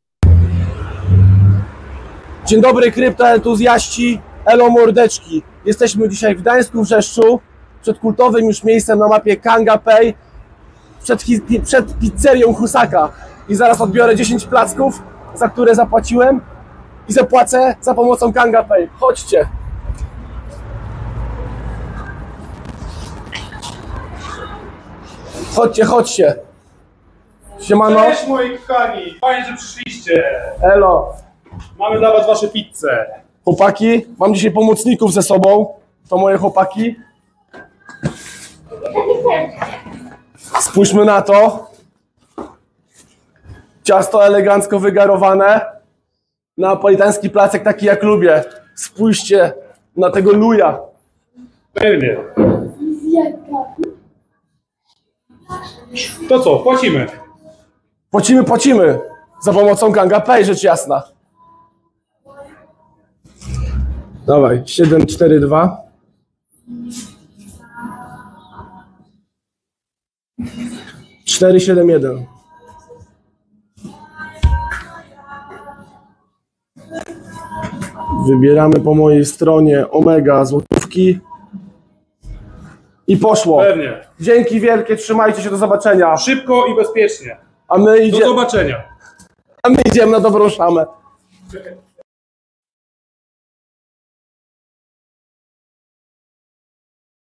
Dzień dobry kryptoentuzjaści, elo mordeczki. Jesteśmy dzisiaj w Gdańsku, w Rzeszczu, przed kultowym już miejscem na mapie Kanga Pay, przed pizzerią Husaka. I zaraz odbiorę 10 placków, za które zapłaciłem i zapłacę za pomocą Kanga Pay. Chodźcie. Chodźcie. Siemano. Cześć moi kochani, fajnie, że przyszliście. Elo. Mamy dla was wasze pizze. Chłopaki, mam dzisiaj pomocników ze sobą. To moje chłopaki. Spójrzmy na to. Ciasto elegancko wygarowane. Neapolitański placek taki jak lubię. Spójrzcie na tego luja. Pewnie. To co, płacimy? Płacimy. Za pomocą Kanga Pay, rzecz jasna. Dawaj, 742. 471. Wybieramy po mojej stronie Omega złotówki. I poszło. Pewnie. Dzięki wielkie, trzymajcie się, do zobaczenia. Szybko i bezpiecznie. A my Do zobaczenia. idziemy na dobrą szamę.